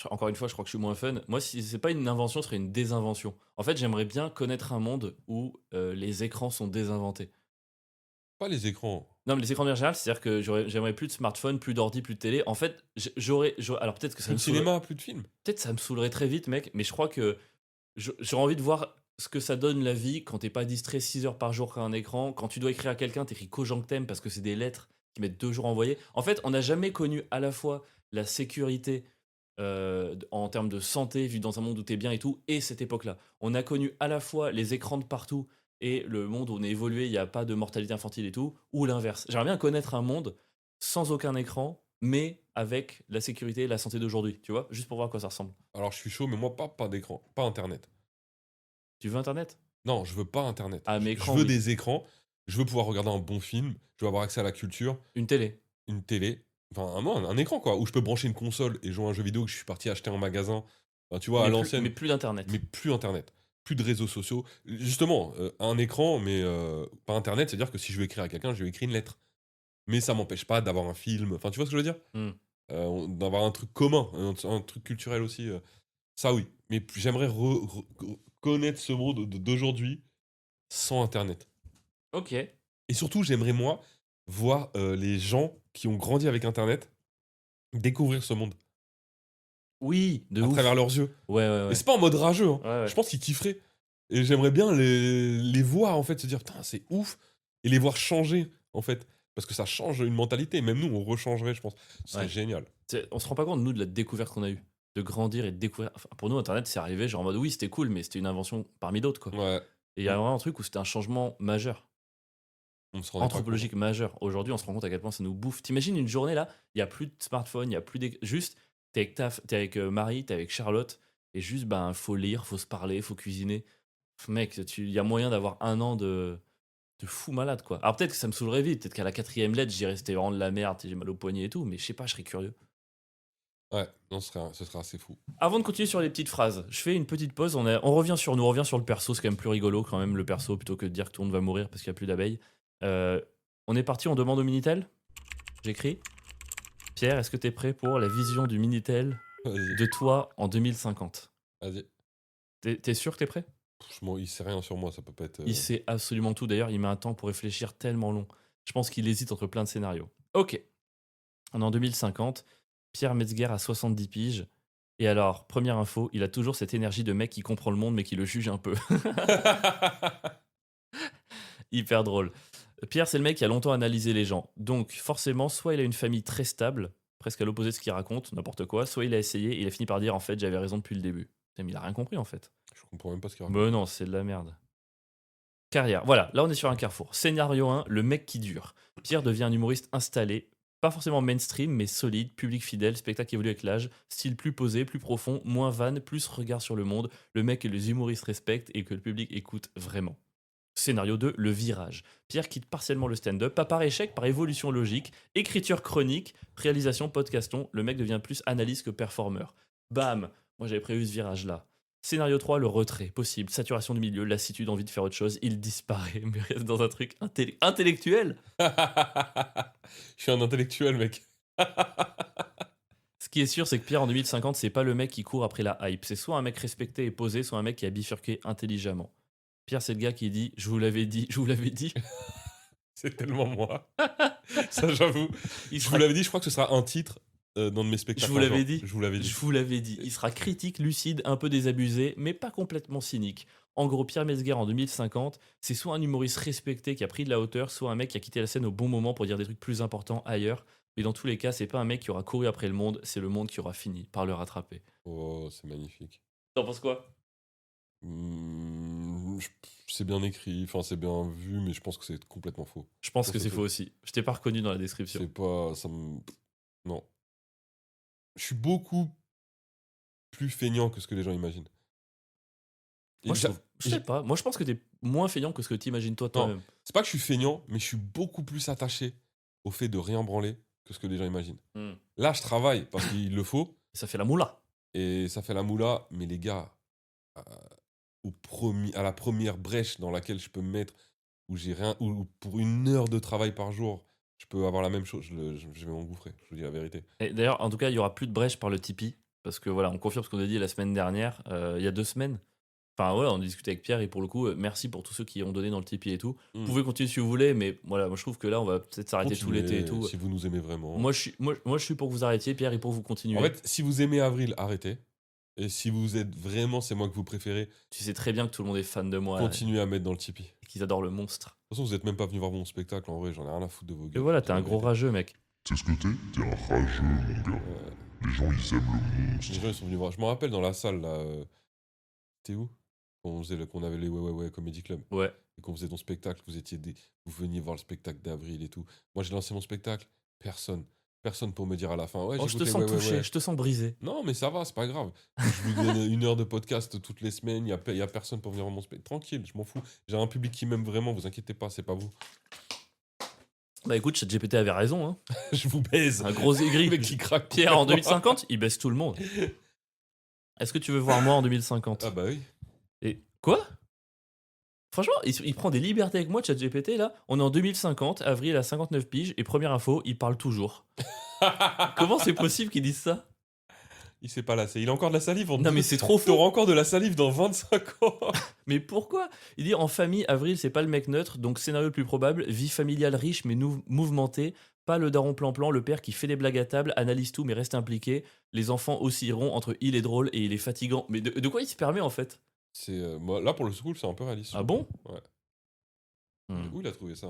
encore une fois, je crois que je suis moins fun. Moi, si c'est pas une invention, ce serait une désinvention. En fait, j'aimerais bien connaître un monde où les écrans sont désinventés. Pas les écrans. Non, mais les écrans de manière générale, c'est-à-dire que j'aimerais plus de smartphone, plus d'ordi, plus de télé. En fait, alors peut-être que ça Plus me de saoulerait, cinéma, plus de films. peut-être ça me saoulerait très vite, mec, mais je crois que j'aurais envie de voir ce que ça donne la vie quand t'es pas distrait 6 heures par jour qu'à un écran. Quand tu dois écrire à quelqu'un, t'écris qu'aux gens que t'aimes parce que c'est des lettres qui mettent 2 jours à envoyer. En fait, on n'a jamais connu à la fois la sécurité en termes de santé, vu dans un monde où t'es bien et tout, et cette époque-là. On a connu à la fois les écrans de partout et le monde où on est évolué, il n'y a pas de mortalité infantile et tout, ou l'inverse. J'aimerais bien connaître un monde sans aucun écran, mais avec la sécurité et la santé d'aujourd'hui, tu vois, juste pour voir à quoi ça ressemble. Alors, je suis chaud, mais moi, pas d'écran, pas Internet. Tu veux Internet? Non, je veux pas Internet. Ah, mais Je écran, veux oui. des écrans, je veux pouvoir regarder un bon film, je veux avoir accès à la culture, Une télé. une télé, enfin, un écran, quoi, où je peux brancher une console et jouer à un jeu vidéo que je suis parti acheter en magasin, enfin, tu vois, à mais l'ancienne, plus d'Internet. mais plus Internet, plus de réseaux sociaux. Justement, un écran, mais pas Internet, c'est-à-dire que si je veux écrire à quelqu'un, je lui écris une lettre. Mais ça m'empêche pas d'avoir un film, enfin, tu vois ce que je veux dire? Hmm. D'avoir un truc commun, un truc culturel aussi, ça oui. Mais j'aimerais connaître ce monde d'aujourd'hui sans Internet. Ok. Et surtout, j'aimerais moi voir les gens qui ont grandi avec Internet découvrir ce monde Oui, de à ouf. travers leurs yeux. Ouais, ouais, Et ouais. c'est pas en mode rageux, hein. Ouais, ouais. Je pense qu'ils kifferaient. Et j'aimerais bien les voir en fait, se dire putain, c'est ouf. Et les voir changer en fait. Parce que ça change une mentalité. Même nous, on rechangerait, je pense. Ce serait Ouais. génial. On se rend pas compte, nous, de la découverte qu'on a eue. De grandir et de découvrir. Enfin, pour nous, Internet, c'est arrivé genre en mode oui, c'était cool, mais c'était une invention parmi d'autres, quoi. Ouais, Et il y a vraiment un truc où c'était un changement majeur, on se rendait pas compte. anthropologique majeur. Aujourd'hui, on se rend compte à quel point ça nous bouffe. T'imagines une journée là, il y a plus de smartphone, il y a plus juste t'es avec Marie, t'es avec Charlotte, et juste ben faut lire, faut se parler, faut cuisiner. Mec, il y a moyen d'avoir un an de fou malade, quoi. Alors peut-être que ça me saoulerait vite, peut-être qu'à la 4e lettre, je dirais c'était vraiment de la merde, j'ai mal au poignet et tout, mais je sais pas, je serais curieux. Ouais, non, ce serait assez fou. Avant de continuer sur les petites phrases, je fais une petite pause. On revient sur nous, on revient sur le perso. C'est quand même plus rigolo, quand même, le perso, plutôt que de dire que tout le monde va mourir parce qu'il n'y a plus d'abeilles. On est parti, on demande au Minitel. J'écris. Pierre, est-ce que tu es prêt pour la vision du Minitel Vas-y, de toi en 2050? vas-y. T'es sûr que t'es prêt? Franchement, il sait rien sur moi, ça peut pas être. Il sait absolument tout. D'ailleurs, il met un temps pour réfléchir tellement long. Je pense qu'il hésite entre plein de scénarios. Ok. On est en 2050. Pierre Metzger a 70 piges. Et alors, première info, il a toujours cette énergie de mec qui comprend le monde mais qui le juge un peu. Hyper drôle. Pierre, c'est le mec qui a longtemps analysé les gens. Donc, forcément, soit il a une famille très stable, presque à l'opposé de ce qu'il raconte, n'importe quoi, soit il a essayé et il a fini par dire en fait, j'avais raison depuis le début. Mais il a rien compris en fait. Je comprends même pas ce qu'il raconte. Mais non, c'est de la merde. Carrière. Voilà, là on est sur un carrefour. Scénario 1, le mec qui dure. Pierre devient un humoriste installé, pas forcément mainstream, mais solide, public fidèle, spectacle qui évolue avec l'âge, style plus posé, plus profond, moins van, plus regard sur le monde, le mec que les humoristes respectent et que le public écoute vraiment. Scénario 2, le virage. Pierre quitte partiellement le stand-up, pas par échec, par évolution logique, écriture chronique, réalisation podcaston, le mec devient plus analyste que performeur. Bam, moi j'avais prévu ce virage-là. Scénario 3, le retrait, possible, saturation du milieu, lassitude, envie de faire autre chose, il disparaît, mais reste dans un truc intellectuel. Je suis un intellectuel, mec. Ce qui est sûr, c'est que Pierre en 2050, c'est pas le mec qui court après la hype. C'est soit un mec respecté et posé, soit un mec qui a bifurqué intelligemment. Pierre, c'est le gars qui dit « Je vous l'avais dit, je vous l'avais dit ». C'est tellement moi. Ça, j'avoue. Je vous l'avais dit, je crois que ce sera un titre dans de mes spectacles. Je vous l'avais genre. dit. Je vous l'avais dit. Je vous l'avais dit. Il sera critique, lucide, un peu désabusé, mais pas complètement cynique. En gros, Pierre Metzger en 2050, c'est soit un humoriste respecté qui a pris de la hauteur, soit un mec qui a quitté la scène au bon moment pour dire des trucs plus importants ailleurs. Mais dans tous les cas, c'est pas un mec qui aura couru après le monde, c'est le monde qui aura fini par le rattraper. Oh, c'est magnifique. T'en penses quoi? C'est bien écrit, enfin c'est bien vu, mais je pense que c'est complètement faux. Je pense que c'est faux aussi. Je t'ai pas reconnu dans la description. C'est pas... Non. Je suis beaucoup plus feignant que ce que les gens imaginent. Et Moi, je sais pas. Moi, je pense que t'es moins feignant que ce que t'imagines toi-même. C'est pas que je suis feignant, mais je suis beaucoup plus attaché au fait de rien branler que ce que les gens imaginent. Là, je travaille parce qu'il le faut. Ça fait la moula. Et ça fait la moula, mais les gars, à la première brèche dans laquelle je peux me mettre, où j'ai rien, ou pour 1 heure de travail par jour, je peux avoir la même chose, je vais m'engouffrer, je vous dis la vérité. Et d'ailleurs, en tout cas, il y aura plus de brèche par le Tipeee. Parce que voilà, on confirme ce qu'on a dit la semaine dernière, il y a 2 semaines. Enfin, voilà, on a discuté avec Pierre et pour le coup, merci pour tous ceux qui ont donné dans le Tipeee et tout. Vous pouvez continuer si vous voulez, mais voilà, moi je trouve que là, on va peut-être s'arrêter tout l'été et tout. Si vous nous aimez vraiment. Moi, je suis pour que vous arrêtiez, Pierre, et pour que vous continuez. En fait, si vous aimez Avril, arrêtez. Et si vous êtes vraiment, c'est moi que vous préférez, Tu sais très bien que tout le monde est fan de moi continuez à mettre dans le Tipeee. et qu'ils adorent le monstre. De toute façon, vous êtes même pas venu voir mon spectacle, en vrai, j'en ai rien à foutre de vos gueules. Et voilà, je t'es un dis la gros vérité. rageux, mec. C'est ce que t'es? T'es un rageux, mon gars. Les gens, ils aiment le monstre. Les gens, ils sont venus voir. Je me rappelle dans la salle, là. T'es où? Qu'on avait les Ouais Comedy Club. Ouais. Et qu'on faisait ton spectacle, vous veniez voir le spectacle d'Avril et tout. Moi, j'ai lancé mon spectacle. Personne pour me dire à la fin. Ouais, Oh, je j'écoute te les sens Ouais, touché, Ouais. je te sens brisé. Non, mais ça va, c'est pas grave. Je vous donne 1 heure de podcast toutes les semaines. Il y a personne pour venir voir mon spectacle. Tranquille, je m'en fous. J'ai un public qui m'aime vraiment, vous inquiétez pas, c'est pas vous. Bah écoute, ChatGPT avait raison, hein. Je vous baise. Un gros aigri. Le mec qui craque. Pierre, en 2050, il baisse tout le monde. Est-ce que tu veux voir moi en 2050? Ah bah oui. Et quoi? Franchement, il prend des libertés avec moi, ChatGPT, là. On est en 2050, Avril a 59 piges, et première info, il parle toujours. Comment c'est possible qu'il dise ça? Il s'est pas lassé. Il a encore de la salive. Non mais c'est trop fou. T'auras encore de la salive dans 25 ans. Mais pourquoi? Il dit en famille, Avril c'est pas le mec neutre, donc scénario le plus probable, vie familiale riche mais mouvementée, pas le daron plan-plan, le père qui fait des blagues à table, analyse tout mais reste impliqué, les enfants oscilleront entre il est drôle et il est fatigant. Mais de quoi il se permet en fait? Moi, là, pour le school, c'est un peu réaliste. Ah bon? Ouais. Hmm. Où il a trouvé ça?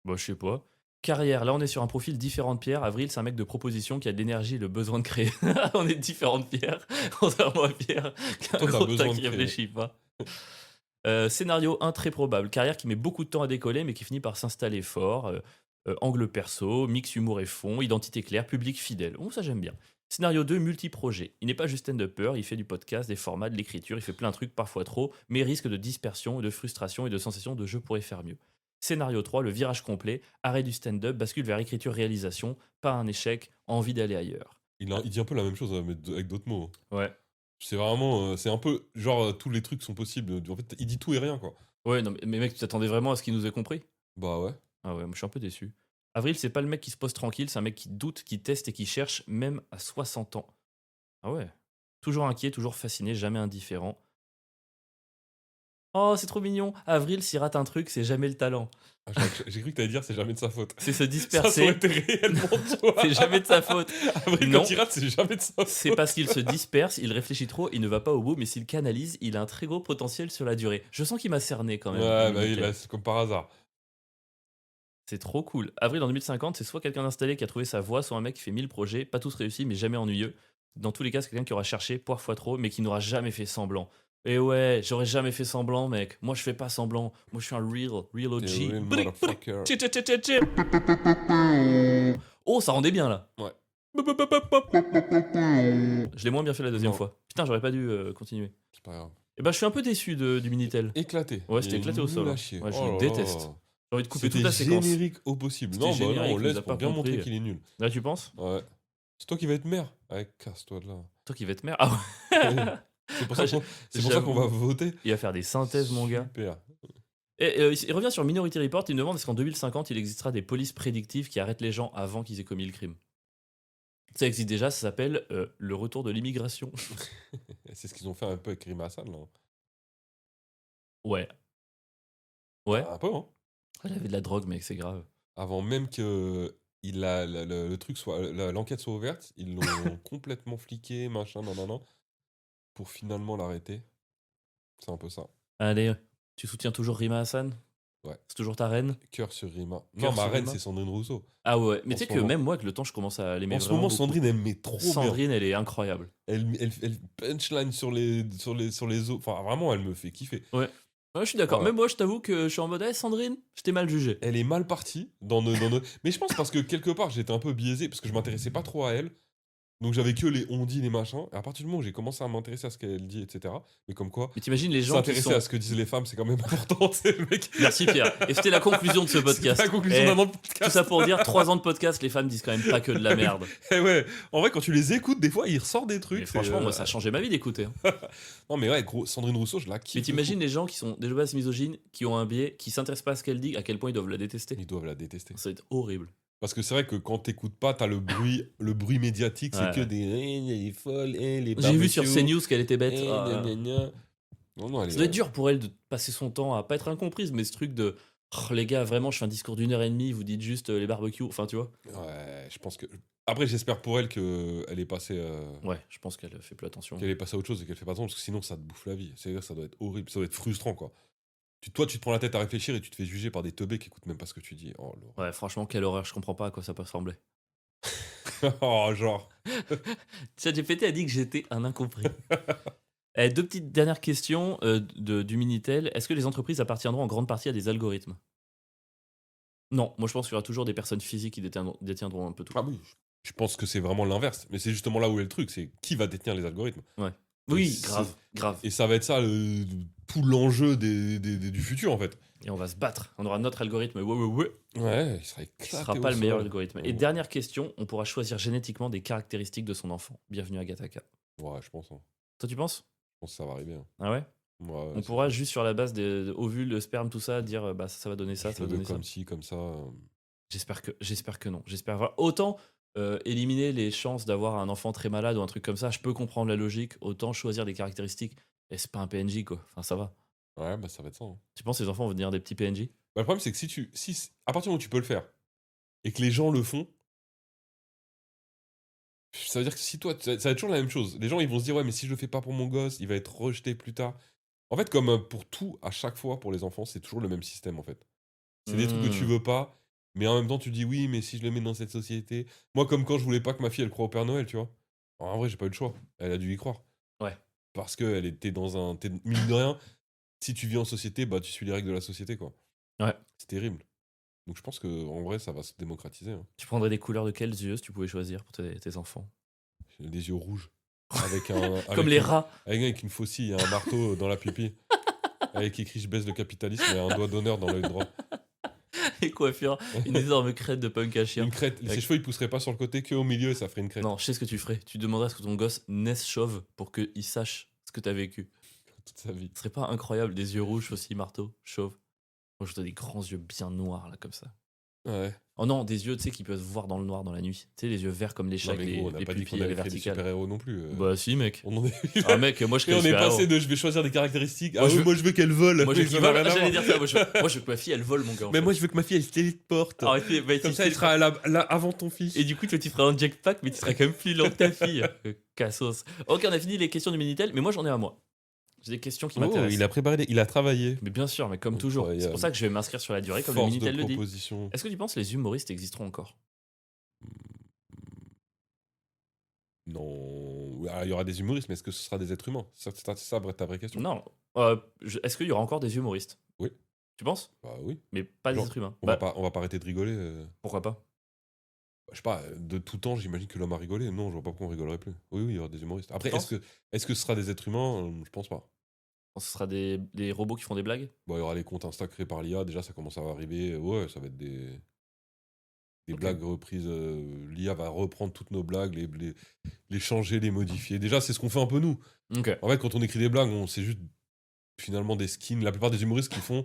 Bah je sais pas. Carrière, là on est sur un profil différent de Pierre. Avril c'est un mec de proposition qui a de l'énergie et le besoin de créer. On est différent de Pierre. Contrairement à Pierre, qui a un Toi, t'as gros besoin tas de qui créer. réfléchit pas. Scénario 1 très probable. Carrière qui met beaucoup de temps à décoller mais qui finit par s'installer fort. Angle perso, mix humour et fond, identité claire, public fidèle. Oh ça j'aime bien. Scénario 2, multi-projet. Il n'est pas juste stand-upper, il fait du podcast, des formats, de l'écriture, il fait plein de trucs, parfois trop, mais risque de dispersion, de frustration et de sensation de je pourrais faire mieux. Scénario 3, le virage complet, arrêt du stand-up, bascule vers écriture-réalisation, pas un échec, envie d'aller ailleurs. Il dit un peu la même chose, mais avec d'autres mots. Ouais. C'est vraiment. C'est un peu. Genre, tous les trucs sont possibles. En fait, il dit tout et rien, quoi. Ouais, non, mais mec, tu t'attendais vraiment à ce qu'il nous ait compris? Bah ouais. Ah ouais, moi je suis un peu déçu. Avril, c'est pas le mec qui se pose tranquille, c'est un mec qui doute, qui teste et qui cherche, même à 60 ans. Ah ouais. Toujours inquiet, toujours fasciné, jamais indifférent. Oh, c'est trop mignon. Avril, s'il rate un truc, c'est jamais le talent. Ah, j'ai cru que t'allais dire c'est jamais de sa faute. C'est se Ça aurait disperser. été réellement toi. C'est jamais de sa faute. Avril, Non. quand il rate, c'est jamais de sa faute. C'est parce qu'il se disperse, il réfléchit trop, il ne va pas au bout, mais s'il canalise, il a un très gros potentiel sur la durée. Je sens qu'il m'a cerné quand même. Ouais, le bah oui, Minitel. là, c'est comme par hasard. C'est trop cool. Avril en 2050, c'est soit quelqu'un d'installé qui a trouvé sa voie, soit un mec qui fait 1000 projets, pas tous réussis, mais jamais ennuyeux. Dans tous les cas, c'est quelqu'un qui aura cherché parfois trop, mais qui n'aura jamais fait semblant. Et ouais, j'aurais jamais fait semblant, mec. Moi, je fais pas semblant. Moi, je suis un real T'es OG. real Brick, motherfucker. brick. Tchip, tchip, tchip, tchip. Oh, ça rendait bien là. Ouais. Je l'ai moins bien fait la deuxième Non. fois. Putain, j'aurais pas dû continuer. C'est pas grave. Et bah, je suis un peu déçu du Minitel. Éclaté. Ouais, c'était Il est éclaté au sol, nul à hein. chier. Ouais, je Oh le là déteste. là. J'ai envie de couper toute C'était la séquence. générique au possible. C'était Non, bah non, générique, on il laisse nous a pour pas bien compris. montrer qu'il est nul. Là, tu penses? Ouais. C'est toi qui vas être maire. Allez, casse-toi de là. Toi qui vas être mère. Ah ouais. C'est pour ça qu'on va voter. Il va faire des synthèses, mon gars. Super. Et il revient sur Minority Report. Il me demande est-ce qu'en 2050, il existera des polices prédictives qui arrêtent les gens avant qu'ils aient commis le crime. Ça existe déjà, ça s'appelle le retour de l'immigration. C'est ce qu'ils ont fait un peu avec Rima Hassan, là. Ouais. Ouais. Un peu, hein. Il avait de la drogue, mec, c'est grave. Avant même que le truc l'enquête soit ouverte, ils l'ont complètement fliqué, machin, non, pour finalement l'arrêter. C'est un peu ça. Allez, tu soutiens toujours Rima Hassan? Ouais. C'est toujours ta reine? Cœur sur Rima. Cœur Non, ma sur reine, Rima. c'est Sandrine Rousseau. Ah ouais, mais En tu sais ce que moment. même moi, avec le temps, je commence à l'aimer En ce vraiment moment, beaucoup. Sandrine, elle met trop bien. Sandrine, elle est incroyable. Elle punchline sur les autres. Enfin, vraiment, elle me fait kiffer. Ouais, je suis d'accord. Ouais. Même moi, je t'avoue que je suis en mode, Sandrine, je t'ai mal jugé. Elle est mal partie dans nos... Mais je pense parce que quelque part, j'étais un peu biaisé, parce que je m'intéressais pas trop à elle. Donc j'avais que les on dit, les machins. Et à partir du moment où j'ai commencé à m'intéresser à ce qu'elle dit, etc. Mais comme quoi, Mais t'imagines les gens qui s'intéresser sont... à ce que disent les femmes, c'est quand même important. C'est le mec. Merci Pierre. Et c'était la conclusion de ce podcast. C'est la conclusion Eh, d'un an de Tout podcast. ça pour dire 3 ans de podcast, les femmes disent quand même pas que de la merde. Eh ouais, en vrai, quand tu les écoutes, des fois, ils ressortent des trucs. Mais c'est, franchement, moi, ça a changé ma vie d'écouter. hein. Non, mais ouais, gros, Sandrine Rousseau, je la kiffe. Mais de t'imagines fou. les gens qui sont déjà base misogynes, qui ont un biais, qui s'intéressent pas à ce qu'elle dit, à quel point ils doivent la détester. Ils doivent la détester. Ça va être horrible. Parce que c'est vrai que quand t'écoutes pas, t'as le bruit médiatique, c'est Ouais. que des elle est folle, elle est J'ai vu sur barbecue, CNews qu'elle était bête. eh, Ah. gna, gna, gna. Non, elle Ça est- doit être dur pour elle de passer son temps à pas être incomprise, mais ce truc de Oh, les gars, vraiment, je fais un discours d'1 heure et demie, vous dites juste les barbecues, enfin, tu vois. Ouais, je pense que. Après, j'espère pour elle qu'elle est passée. Ouais, je pense qu'elle fait plus attention. Qu'elle est passée à autre chose et qu'elle fait pas attention, parce que sinon, ça te bouffe la vie. C'est-à-dire que ça doit être horrible, ça doit être frustrant, quoi. Toi, tu te prends la tête à réfléchir et tu te fais juger par des teubés qui écoutent même pas ce que tu dis. Oh, l'horreur. Ouais, franchement, quelle horreur, je comprends pas à quoi ça peut ressembler. Oh, genre. ChatGPT a dit que j'étais un incompris. Deux petites dernières questions du Minitel. Est-ce que les entreprises appartiendront en grande partie à des algorithmes? Non, moi je pense qu'il y aura toujours des personnes physiques qui détiendront un peu tout. Ah oui, je pense que c'est vraiment l'inverse. Mais c'est justement là où est le truc, c'est qui va détenir les algorithmes. Oui, c'est- grave. Et ça va être ça tout l'enjeu du futur, en fait. Et on va se battre. On aura notre algorithme. Ouais. Ouais, il sera Ce éclaté sera au pas le meilleur sol. algorithme. Et Ouais. dernière question, on pourra choisir génétiquement des caractéristiques de son enfant. Bienvenue à Gataka. Ouais, je pense. Hein. Toi, tu penses? Je pense que ça va arriver. Hein. Ah ouais? Ouais, On c'est pourra sûr. juste sur la base des ovules, de sperme, tout ça, dire bah ça va donner ça, Je ça va le veux donner ça. comme ci, comme ça. J'espère que non. J'espère voir. Autant éliminer les chances d'avoir un enfant très malade ou un truc comme ça, je peux comprendre la logique. Autant choisir des caractéristiques. Et c'est pas un PNJ quoi. Enfin ça va. Ouais, bah ça va être ça. Hein. Tu penses que les enfants vont devenir des petits PNJ? Bah, le problème, c'est que à partir du moment où tu peux le faire et que les gens le font, ça veut dire que si toi, ça va être toujours la même chose. Les gens, ils vont se dire, ouais, mais si je le fais pas pour mon gosse, il va être rejeté plus tard. En fait, comme pour tout, à chaque fois, pour les enfants, c'est toujours le même système, en fait. C'est des trucs que tu veux pas, mais en même temps, tu dis, oui, mais si je le mets dans cette société. Moi, comme quand je voulais pas que ma fille, elle croie au Père Noël, tu vois. En vrai, j'ai pas eu le choix. Elle a dû y croire. Ouais. Parce qu'elle était mine de rien, si tu vis en société, bah, tu suis les règles de la société, quoi. Ouais. C'est terrible. Donc, je pense que en vrai, ça va se démocratiser. Hein. Tu prendrais des couleurs de quels yeux si tu pouvais choisir pour tes enfants? Des yeux rouges. Avec Comme les rats. Avec une faucille et un marteau dans la pipi. Avec écrit je baisse le capitalisme et un doigt d'honneur dans l'œil droit. Et coiffure, une énorme crête de punk à chien. Une crête. Ses cheveux, ils pousseraient pas sur le côté, que au milieu, et ça ferait une crête. Non, je sais ce que tu ferais. Tu demanderais à ce que ton gosse naisse chauve pour qu'il sache ce que t'as vécu. Toute sa vie. Ce serait pas incroyable? Des yeux rouges aussi, marteau, chauve. Moi, je dois des grands yeux bien noirs, là, comme ça. Ouais. Oh non, des yeux, tu sais, qui peuvent voir dans le noir dans la nuit. Tu sais, les yeux verts comme les chats, Non, mais avec gros, on les, n'a les pas dit qu'on pupilles allait créer des verticales. super-héros non plus. Bah si, mec. On en est... Ah mec, moi je Et crée on est super-héros. passé de je vais choisir des caractéristiques. Moi, Ah je oui, veux- moi je veux qu'elle vole. Moi je veux Ça qu'il n'a vole. rien à J'allais voir. dire ça. Moi, je veux que ma fille, elle vole, mon gars. en Mais fait. moi je veux que ma fille elle se téléporte. Arrêtez, bah, Comme tu ça, sais, elle sera là avant ton fils. Et du coup, toi, tu feras un jackpack, mais tu seras quand même plus lent que ta fille. Cassos. Ok, on a fini les questions du Minitel, mais moi j'en ai à moi. J'ai des questions qui m'intéressent. il a préparé, il a travaillé. Mais bien sûr, mais comme toujours. Incroyable. C'est pour ça que je vais m'inscrire sur la durée, comme le Force de Minitel le dit. proposition. Est-ce que tu penses que les humoristes existeront encore? Non. Alors, il y aura des humoristes, mais est-ce que ce sera des êtres humains? C'est ça ta vraie question. Non. Est-ce qu'il y aura encore des humoristes? Oui. Tu penses? Bah oui. Mais pas des Genre, êtres humains. On Bah, va pas arrêter de rigoler. pourquoi pas? Je sais pas, de tout temps, j'imagine que l'homme a rigolé. Non, je vois pas pourquoi on rigolerait plus. Oui, il y aura des humoristes. Après, Tu penses est-ce que ce sera des êtres humains? Je pense pas. Ce sera des robots qui font des blagues? Bon, il y aura les comptes Insta créés par l'IA. Déjà, ça commence à arriver. Ouais, ça va être des Ok. blagues reprises. L'IA va reprendre toutes nos blagues, les changer, les modifier. Déjà, c'est ce qu'on fait un peu nous. Ok. En fait, quand on écrit des blagues, c'est juste finalement des skins. La plupart des humoristes qu'ils font,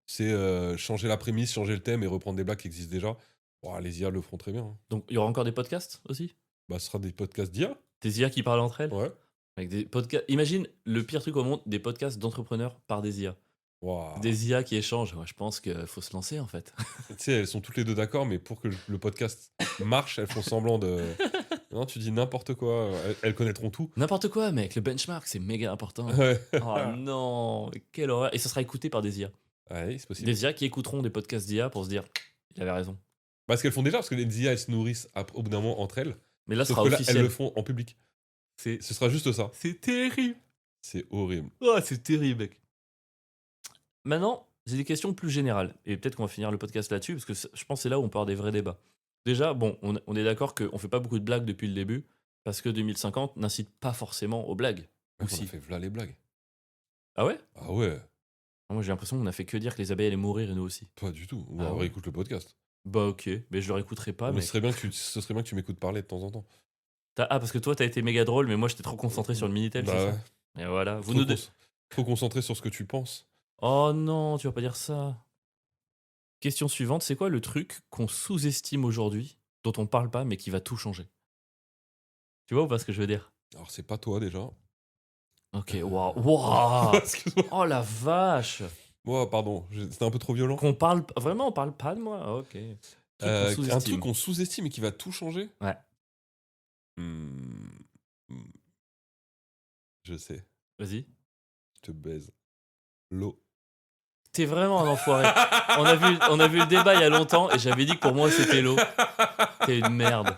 c'est changer la prémisse, changer le thème et reprendre des blagues qui existent déjà. Bon, les IA le feront très bien. Hein. Donc, il y aura encore des podcasts aussi? Bah, ce sera des podcasts d'IA. Des IA qui parlent entre elles? Ouais. Avec des podcasts. Imagine le pire truc au monde, des podcasts d'entrepreneurs par des IA. Waouh. Des IA qui échangent. Ouais, je pense qu'il faut se lancer en fait. Tu sais, elles sont toutes les deux d'accord, mais pour que le podcast marche, elles font semblant de. Non, tu dis n'importe quoi. Elles connaîtront tout. N'importe quoi, mec. Le benchmark, c'est méga important. Ouais. Oh non, quelle horreur. Et ça sera écouté par des IA. Ouais, c'est possible. Des IA qui écouteront des podcasts d'IA pour se dire, il avait raison. Parce qu'elles font déjà, parce que les IA, elles se nourrissent au bout d'un moment entre elles. Mais là, ce Sauf sera que là, elles officiel. le font en public. Ce sera juste ça. C'est terrible. C'est horrible. Oh, c'est terrible, mec. Maintenant, j'ai des questions plus générales. Et peut-être qu'on va finir le podcast là-dessus, parce que je pense que c'est là où on peut avoir des vrais débats. Déjà, bon, on est d'accord qu'on fait pas beaucoup de blagues depuis le début, parce que 2050 n'incite pas forcément aux blagues. On Aussi. a fait v'là les blagues. Ah ouais? Ah ouais, Moi, j'ai l'impression qu'on a fait que dire que les abeilles allaient mourir et nous aussi. pas du tout. Ah On ouais. réécoute le podcast. Bah ok, mais je le réécouterai pas. Mais Mais ce serait bien que tu m'écoutes parler de temps en temps. Ah, parce que toi, t'as été méga drôle, mais moi, j'étais trop concentré sur le Minitel, Bah c'est ouais. ça? Et voilà. Vous Trop, nous... trop concentré sur ce que tu penses. Oh non, tu vas pas dire ça. Question suivante, c'est quoi le truc qu'on sous-estime aujourd'hui, dont on parle pas, mais qui va tout changer? Tu vois ou pas ce que je veux dire? Alors, c'est pas toi déjà. Ok, waouh. Waouh. Excuse-moi. Oh la vache. Moi, pardon, c'était un peu trop violent. Qu'on parle. Vraiment, on parle pas de moi. Ah, ok. Un truc qu'on sous-estime et qui va tout changer. Ouais. Hmm. Je sais, Vas-y. je te baise. L'eau. T'es vraiment un enfoiré. on a vu le débat il y a longtemps et j'avais dit que pour moi c'était l'eau. T'es une merde.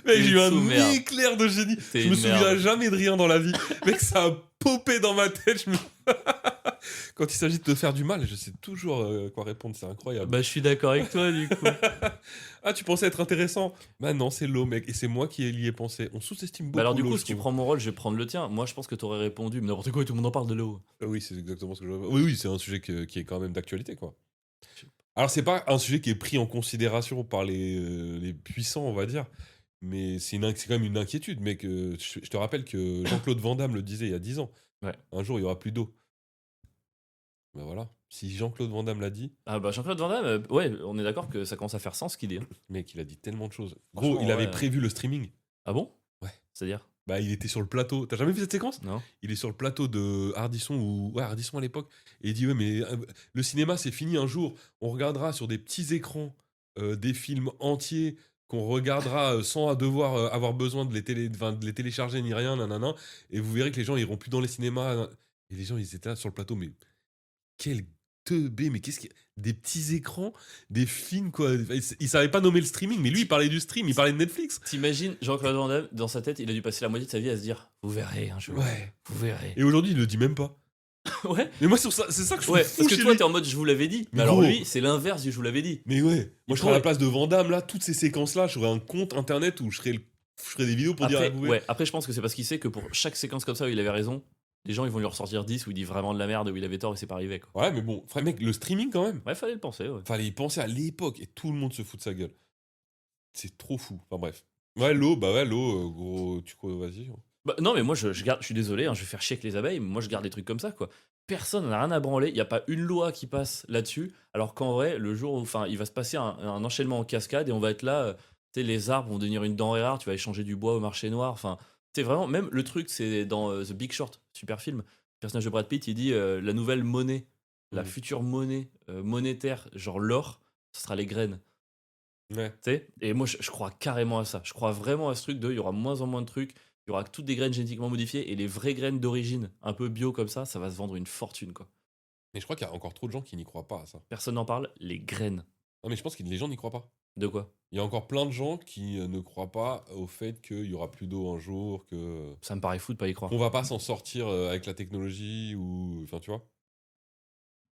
Mec, T'es j'ai eu une un sous-merde. éclair de génie. T'es Je me une souviens merde. jamais de rien dans la vie. Mec, ça a popé dans ma tête. Quand il s'agit de te faire du mal, je sais toujours quoi répondre. C'est incroyable. Bah, je suis d'accord avec toi du coup. Ah, tu pensais être intéressant? Bah non, c'est l'eau, mec. Et c'est moi qui y ai pensé. On sous-estime beaucoup Bah alors du l'eau, coup, je si tu trouve. prends mon rôle, je vais prendre le tien. Moi, je pense que t'aurais répondu, mais n'importe quoi, tout le monde en parle de l'eau. Oui, c'est exactement ce que je veux. Oui, c'est un sujet qui est quand même d'actualité, quoi. Alors, c'est pas un sujet qui est pris en considération par les puissants, on va dire. Mais c'est quand même une inquiétude, mec. Je te rappelle que Jean-Claude Van Damme le disait il y a 10 ans. Ouais. Un jour, il y aura plus d'eau. Ben voilà. Si Jean-Claude Van Damme l'a dit, Ah bah Jean-Claude Van Damme, ouais, on est d'accord que ça commence à faire sens ce qu'il dit. Hein. mec, il a dit tellement de choses. Franchement, Gros, il avait ouais. prévu le streaming. Ah bon? Ouais. C'est-à-dire? Bah, il était sur le plateau. T'as jamais vu cette séquence? Non. Il est sur le plateau de Ardisson Ardisson à l'époque, et il dit ouais, mais le cinéma c'est fini un jour. On regardera sur des petits écrans des films entiers qu'on regardera sans devoir avoir besoin de de les télécharger ni rien, nanana. Et vous verrez que les gens iront plus dans les cinémas. Et les gens ils étaient là sur le plateau, mais quel teubé, mais qu'est-ce qu'il y a? Des petits écrans, des films quoi. Il savait pas nommer le streaming, mais lui il parlait du stream, il parlait de Netflix. T'imagines Jean-Claude Van Damme, dans sa tête, il a dû passer la moitié de sa vie à se dire vous verrez un jour. Ouais. Vous verrez. Et aujourd'hui il le dit même pas. Ouais. Mais moi c'est ça que je trouve Ouais, fou parce que chez toi lui. t'es en mode je vous l'avais dit. Mais Mais alors gros. lui, c'est l'inverse du je vous l'avais dit. Mais ouais, moi Il je serais à la pourrait. place de Van Damme là, toutes ces séquences là, j'aurais un compte internet où je ferais des vidéos pour dire Après, vous ouais, après, je pense que c'est parce qu'il sait que pour chaque séquence comme ça où il avait raison, les gens ils vont lui ressortir 10 où il dit vraiment de la merde, où il avait tort et c'est pas arrivé quoi. Ouais, mais bon, frère mec, le streaming quand même. Ouais, fallait le penser, ouais. Fallait y penser à l'époque et tout le monde se fout de sa gueule. C'est trop fou. Enfin bref. Ouais, l'eau, gros, tu crois, vas-y. Bah, non, mais moi je garde, je suis désolé, hein, je vais faire chier avec les abeilles, mais moi je garde des trucs comme ça quoi. Personne n'a rien à branler, il n'y a pas une loi qui passe là-dessus, alors qu'en vrai, le jour où il va se passer un enchaînement en cascade et on va être là, tu sais, les arbres vont devenir une denrée rare, tu vas échanger du bois au marché noir, enfin, c'est vraiment, même le truc, c'est dans The Big Short, super film, le personnage de Brad Pitt, il dit la nouvelle monnaie, la future monnaie monétaire, genre l'or, ce sera les graines. Ouais. Tu sais. Et moi, je crois carrément à ça. Je crois vraiment à ce truc de il y aura moins en moins de trucs, il y aura toutes des graines génétiquement modifiées et les vraies graines d'origine, un peu bio comme ça va se vendre une fortune quoi. Mais je crois qu'il y a encore trop de gens qui n'y croient pas à ça. Personne n'en parle, les graines. Non, mais je pense que les gens n'y croient pas. De quoi? Il y a encore plein de gens qui ne croient pas au fait qu'il y aura plus d'eau un jour, Ça me paraît fou de pas y croire. qu'on va pas s'en sortir avec la technologie ou. Enfin, tu vois.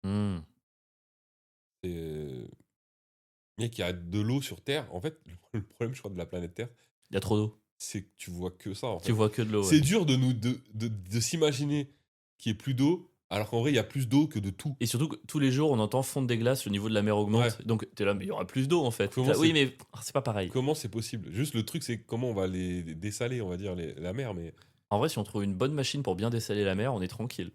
Hmm. C'est. Mec, il y a de l'eau sur Terre. En fait, le problème, je crois, de la planète Terre, Il y a trop d'eau. c'est que tu vois que ça. En fait. Tu vois que de l'eau. C'est Ouais. dur de s'imaginer qu'il y ait plus d'eau, alors qu'en vrai, il y a plus d'eau que de tout. Et surtout que tous les jours, on entend fondre des glaces, le niveau de la mer augmente. Ouais. Donc t'es là, mais il y aura plus d'eau en fait. Comment Là, oui, c'est- mais c'est pas pareil. Comment c'est possible? Juste le truc, c'est comment on va les dessaler, on va dire, la mer, mais En vrai, si on trouve une bonne machine pour bien dessaler la mer, on est tranquille.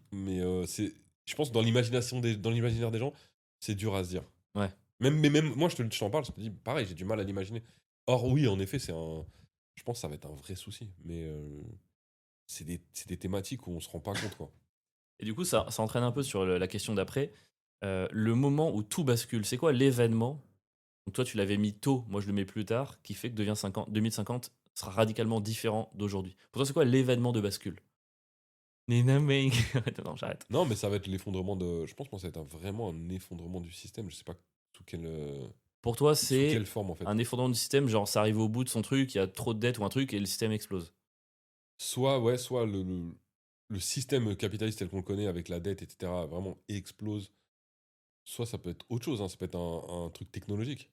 c'est, je pense, dans l'imaginaire des gens, c'est dur à se dire. Ouais. Même moi, je t'en parle, je te dis, pareil, j'ai du mal à l'imaginer. Or, oui, en effet, je pense que ça va être un vrai souci, mais c'est des thématiques où on se rend pas compte, quoi. Et du coup, ça entraîne un peu sur la question d'après. Le moment où tout bascule, c'est quoi l'événement? Donc toi, tu l'avais mis tôt, moi je le mets plus tard, qui fait que 2050 sera radicalement différent d'aujourd'hui. Pour toi, c'est quoi l'événement de bascule? Nina May. Non, j'arrête. Non, mais ça va être l'effondrement de. Je pense que ça va être vraiment un effondrement du système. Je sais pas sous Pour toi, sous c'est quelle forme, en fait. un effondrement du système, genre ça arrive au bout de son truc, il y a trop de dettes ou un truc et le système explose. Soit le système capitaliste tel qu'on le connaît avec la dette, etc., vraiment explose. Soit ça peut être autre chose, hein, ça peut être un truc technologique.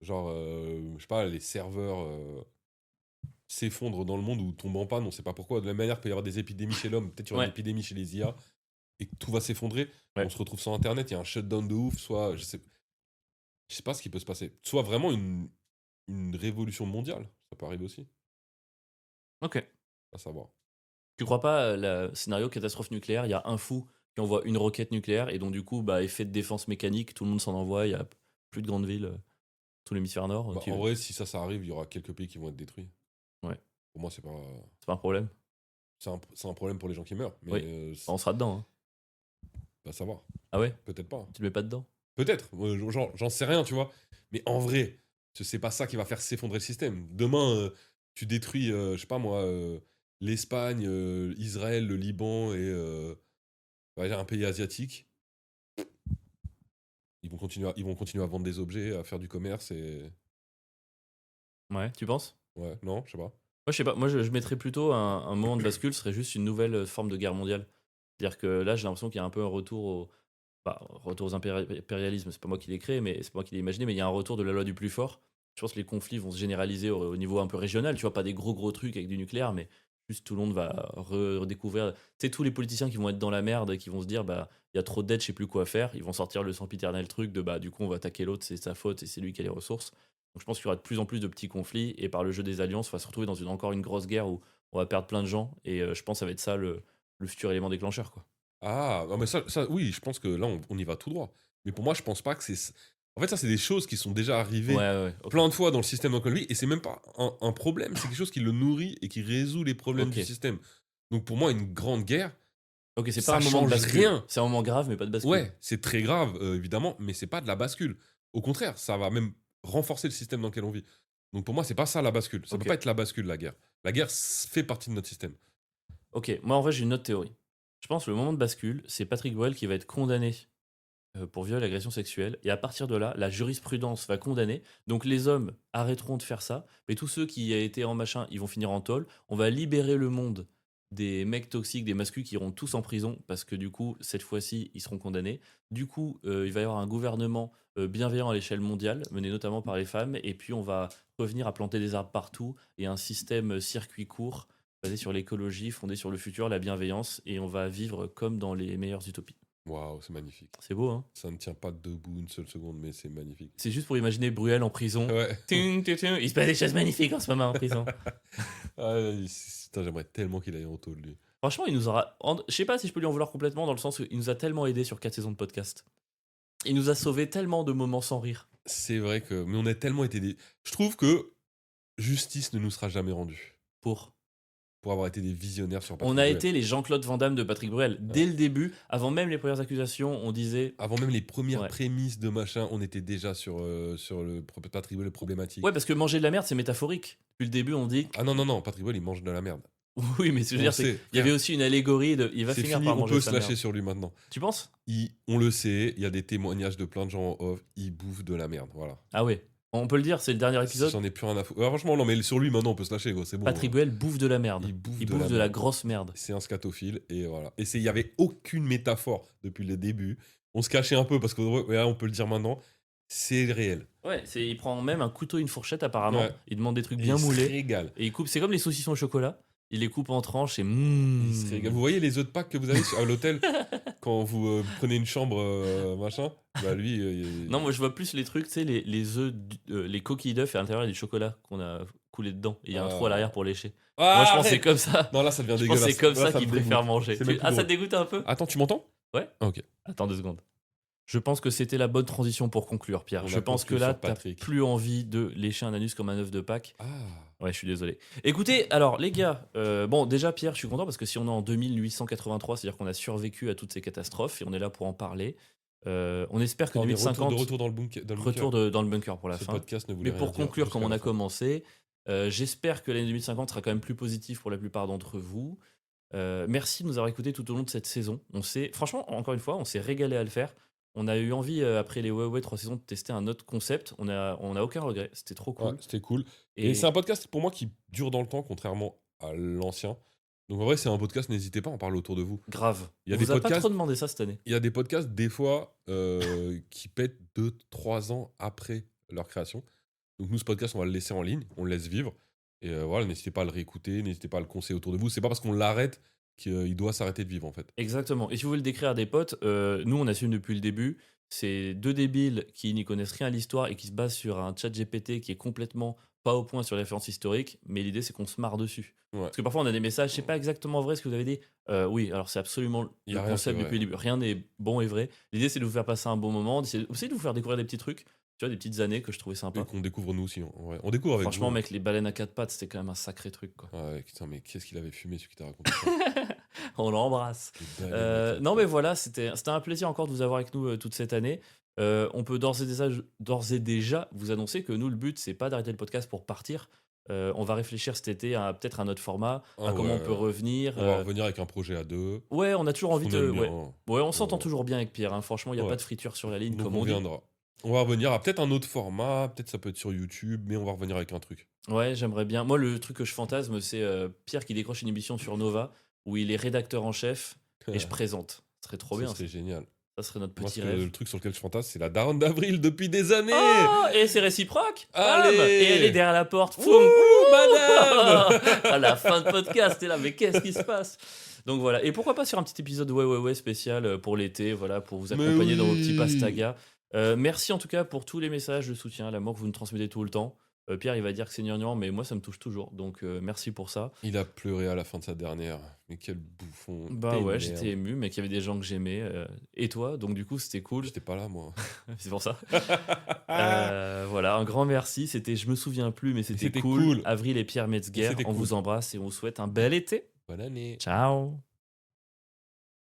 Genre, je sais pas, les serveurs s'effondrent dans le monde ou tombent en panne, on sait pas pourquoi. De la même manière qu'il peut y avoir des épidémies chez l'homme, peut-être qu'il y aura Ouais. des épidémies chez les IA, et que tout va s'effondrer. Ouais. On se retrouve sans Internet, il y a un shutdown de ouf, soit, je sais pas ce qui peut se passer. Soit vraiment une révolution mondiale, ça peut arriver aussi, Ok. à savoir. Tu crois pas le scénario catastrophe nucléaire, il y a un fou qui envoie une roquette nucléaire et donc du coup, bah, effet de défense mécanique, tout le monde s'en envoie, il y a plus de grandes villes, tout l'hémisphère nord. Bah, en vrai, si ça arrive, il y aura quelques pays qui vont être détruits. Ouais. Pour moi, c'est pas un problème. un problème pour les gens qui meurent. Mais Oui. On sera dedans. Hein. Bah, savoir. Ah ouais? Peut-être pas. Tu le mets pas dedans? Peut-être. Genre, j'en sais rien, tu vois. Mais en vrai, c'est pas ça qui va faire s'effondrer le système. Demain, tu détruis, je sais pas moi, l'Espagne, Israël, le Liban et on va dire un pays asiatique. Ils vont continuer à vendre des objets, à faire du commerce et. Ouais, tu penses? Ouais, non, je sais pas. Moi, je sais pas. Moi, je mettrais plutôt un moment de bascule, ce serait juste une nouvelle forme de guerre mondiale. C'est-à-dire que là, j'ai l'impression qu'il y a un peu un retour retour aux impérialismes. C'est pas moi qui l'ai créé, mais c'est pas moi qui l'ai imaginé, mais il y a un retour de la loi du plus fort. Je pense que les conflits vont se généraliser au niveau un peu régional. Tu vois, pas des gros trucs avec du nucléaire, mais juste tout le monde va redécouvrir. Tu sais, tous les politiciens qui vont être dans la merde et qui vont se dire, bah, il y a trop de dettes, je sais plus quoi faire. Ils vont sortir le sempiternel truc de, bah, du coup, on va attaquer l'autre, c'est sa faute et c'est lui qui a les ressources. Donc je pense qu'il y aura de plus en plus de petits conflits et par le jeu des alliances, on va se retrouver dans encore une grosse guerre où on va perdre plein de gens et je pense que ça va être ça le futur élément déclencheur, quoi. Ah, non, mais ça, oui, je pense que là, on y va tout droit. Mais pour moi, je pense pas que c'est. En fait, ça, c'est des choses qui sont déjà Ouais, arrivées ouais, ok. plein de fois dans le système dans lequel on vit, et c'est même pas un problème, c'est quelque chose qui le nourrit et qui résout les problèmes Ok. du système. Donc pour moi, une grande guerre, Ok, c'est ça pas un moment de change bascule. rien. C'est un moment grave, mais pas de bascule. Ouais, c'est très grave, évidemment, mais c'est pas de la bascule. Au contraire, ça va même renforcer le système dans lequel on vit. Donc pour moi, c'est pas ça la bascule. Ça Ok. peut pas être la bascule, la guerre. La guerre fait partie de notre système. Ok, moi en vrai j'ai une autre théorie. Je pense que le moment de bascule, c'est Patrick Bruel qui va être condamné pour viol et agression sexuelle. Et à partir de là, la jurisprudence va condamner. Donc les hommes arrêteront de faire ça. Mais tous ceux qui aient été en machin, ils vont finir en tôle. On va libérer le monde des mecs toxiques, des masculins qui iront tous en prison. Parce que du coup, cette fois-ci, ils seront condamnés. Du coup, il va y avoir un gouvernement bienveillant à l'échelle mondiale, mené notamment par les femmes. Et puis on va revenir à planter des arbres partout. Et un système circuit court basé sur l'écologie, fondé sur le futur, la bienveillance. Et on va vivre comme dans les meilleures utopies. Waouh, c'est magnifique. C'est beau, hein? Ça ne tient pas debout une seule seconde, mais c'est magnifique. C'est juste pour imaginer Bruel en prison. Ouais. Ting, ting, ting. Il se passe des choses magnifiques en ce moment en prison. Ah, putain, j'aimerais tellement qu'il aille en taule, lui. Franchement, il nous aura. Je sais pas si je peux lui en vouloir complètement, dans le sens où il nous a tellement aidé sur 4 saisons de podcast. Il nous a sauvé tellement de moments sans rire. C'est vrai que. Mais on a tellement été des. Je trouve que justice ne nous sera jamais rendue pour avoir été des visionnaires sur Patrick On a Bruel. été les Jean-Claude Van Damme de Patrick Bruel. Dès le début, avant même les premières accusations, on disait. Avant même les premières Ouais. prémices de machin, on était déjà sur le Patrick Bruel problématique. Ouais, parce que manger de la merde, c'est métaphorique. Depuis le début, on dit. Ah non, Patrick Bruel, il mange de la merde. Oui, mais ce que je veux On dire, le c'est sait, qu'il y avait aussi une allégorie de. Il va C'est finir fini, par on manger peut de se sa lâcher merde. sur lui maintenant. Tu penses? On le sait, il y a des témoignages de plein de gens en off, il bouffe de la merde, voilà. Ah ouais. On peut le dire, c'est le dernier épisode. J'en ai plus rien à foutre. Franchement, non, mais sur lui maintenant, on peut se lâcher, gros, c'est bon. Patrick hein. Bruel bouffe de la merde. Il bouffe Il de bouffe la de la merde. grosse merde. C'est un scatophile, et voilà. Et il y avait aucune métaphore depuis le début. On se cachait un peu parce que ouais, on peut le dire maintenant, c'est réel. Ouais, il prend même un couteau et une fourchette apparemment. Ouais. Il demande des trucs Et bien il se moulés. régale. Et il coupe, c'est comme les saucissons au chocolat. Il les coupe en tranches et Il se régale. Vous voyez les œufs de Pâques que vous avez à l'hôtel quand vous prenez une chambre machin. Bah lui. Non, moi je vois plus les trucs, tu sais, les œufs, les coquilles d'œufs et à l'intérieur il y a du chocolat qu'on a coulé dedans. Et il y a un trou à l'arrière pour lécher. Ah, Moi je pense que c'est arrête. comme ça. Non là ça devient Je pense que dégueulasse. c'est comme Là, ça qu'il me dégoûte. préfère manger. C'est même plus Ah, ça drôle. te dégoûte un peu? Attends, tu m'entends? Ouais. Ah, ok. Attends 2 secondes. Je pense que c'était la bonne transition pour conclure, Pierre. On Je a pense que conclu là, sur t'as Patrick. plus envie de lécher un anus comme un œuf de Pâques. Ah. Ouais, je suis désolé. Écoutez, alors les gars, bon déjà Pierre, je suis content parce que si on est en 2883, c'est-à-dire qu'on a survécu à toutes ces catastrophes et on est là pour en parler. On espère que On est 2050, de retour dans le bunker. dans le bunker pour la Ce fin. podcast ne voulait Mais rien pour dire conclure, jusqu'à comme on la a fin. commencé, j'espère que l'année 2050 sera quand même plus positive pour la plupart d'entre vous. Merci de nous avoir écoutés tout au long de cette saison. Franchement, encore une fois, on s'est régalé à le faire. On a eu envie, après les ouais 3 saisons, de tester un autre concept. On a aucun regret. C'était trop cool. Ouais, c'était cool. Et c'est un podcast pour moi qui dure dans le temps, contrairement à l'ancien. Donc en vrai, c'est un podcast, n'hésitez pas à en parler autour de vous. Grave. Il y a On des vous a pas podcasts- trop demandé ça cette année. Il y a des podcasts, des fois, qui pètent 2-3 ans après leur création. Donc nous, ce podcast, on va le laisser en ligne, on le laisse vivre. Et voilà, n'hésitez pas à le réécouter, n'hésitez pas à le conseiller autour de vous. C'est pas parce qu'on l'arrête qu'il doit s'arrêter de vivre, en fait. Exactement. Et si vous voulez le décrire à des potes, nous on assume depuis le début. C'est 2 débiles qui n'y connaissent rien à l'histoire et qui se basent sur un chat GPT qui est complètement pas au point sur les références historiques. Mais l'idée c'est qu'on se marre dessus. Ouais. Parce que parfois on a des messages, c'est pas exactement vrai ce que vous avez dit. Oui, alors c'est absolument Y le a rien concept qui est depuis le début. Rien n'est bon et vrai. L'idée c'est de vous faire passer un bon moment, d'essayer de vous faire découvrir des petits trucs. Tu vois, des petites années que je trouvais sympa. Et qu'on découvre nous aussi. Ouais. On découvre avec Franchement, vous. mec, les baleines à 4 pattes, c'était quand même un sacré truc, quoi. Ouais, putain, mais qu'est-ce qu'il avait fumé, celui qui t'a raconté ça. On l'embrasse. Les baleines à quatre Non, mais pattes. voilà, c'était un plaisir encore de vous avoir avec nous toute cette année. On peut d'ores et déjà vous annoncer que nous, le but, c'est pas d'arrêter le podcast pour partir. On va réfléchir cet été à peut-être un autre format, Ah à comment on ouais. peut revenir. On va revenir avec un projet à 2. Ouais, on a toujours envie On de. aime bien, Ouais, hein. ouais, on s'entend Ouais. toujours bien avec Pierre. Hein. Franchement, il n'y a Ouais. pas de friture sur la ligne, Donc comme on on dit. reviendra. On va revenir à peut-être un autre format, peut-être ça peut être sur YouTube, mais on va revenir avec un truc. Ouais, j'aimerais bien. Moi, le truc que je fantasme, c'est Pierre qui décroche une émission sur Nova où il est rédacteur en chef et je présente. Ce serait trop Ce bien. serait génial. Ça serait notre Moi, petit ce que- rêve. le truc sur lequel je fantasme, c'est la daronne d'Avril depuis des années. Oh, et c'est réciproque. Bam. Allez. Et elle est derrière la porte. Ouh, Foum. madame. À la fin de podcast, t'es là, mais qu'est-ce qui se passe? Donc voilà. Et pourquoi pas sur un petit épisode ouais spécial pour l'été, voilà, pour vous Mais accompagner dans vos oui. petits pastagas. Merci en tout cas pour tous les messages de soutien, l'amour que vous nous transmettez tout le temps. Pierre, il va dire que c'est gnangnan, mais moi, ça me touche toujours. Donc merci pour ça. Il a pleuré à la fin de sa dernière. Mais quel bouffon. Bah T'es ouais, une j'étais merde. ému, mais qu'il y avait des gens que j'aimais. Et toi, donc du coup, c'était cool. J'étais pas là, moi. C'est pour ça. Voilà, un grand merci. C'était, je me souviens plus, mais c'était C'était cool. cool. Avril et Pierre Metzger, C'était on cool. vous embrasse et on vous souhaite un bel été. Bonne année. Ciao.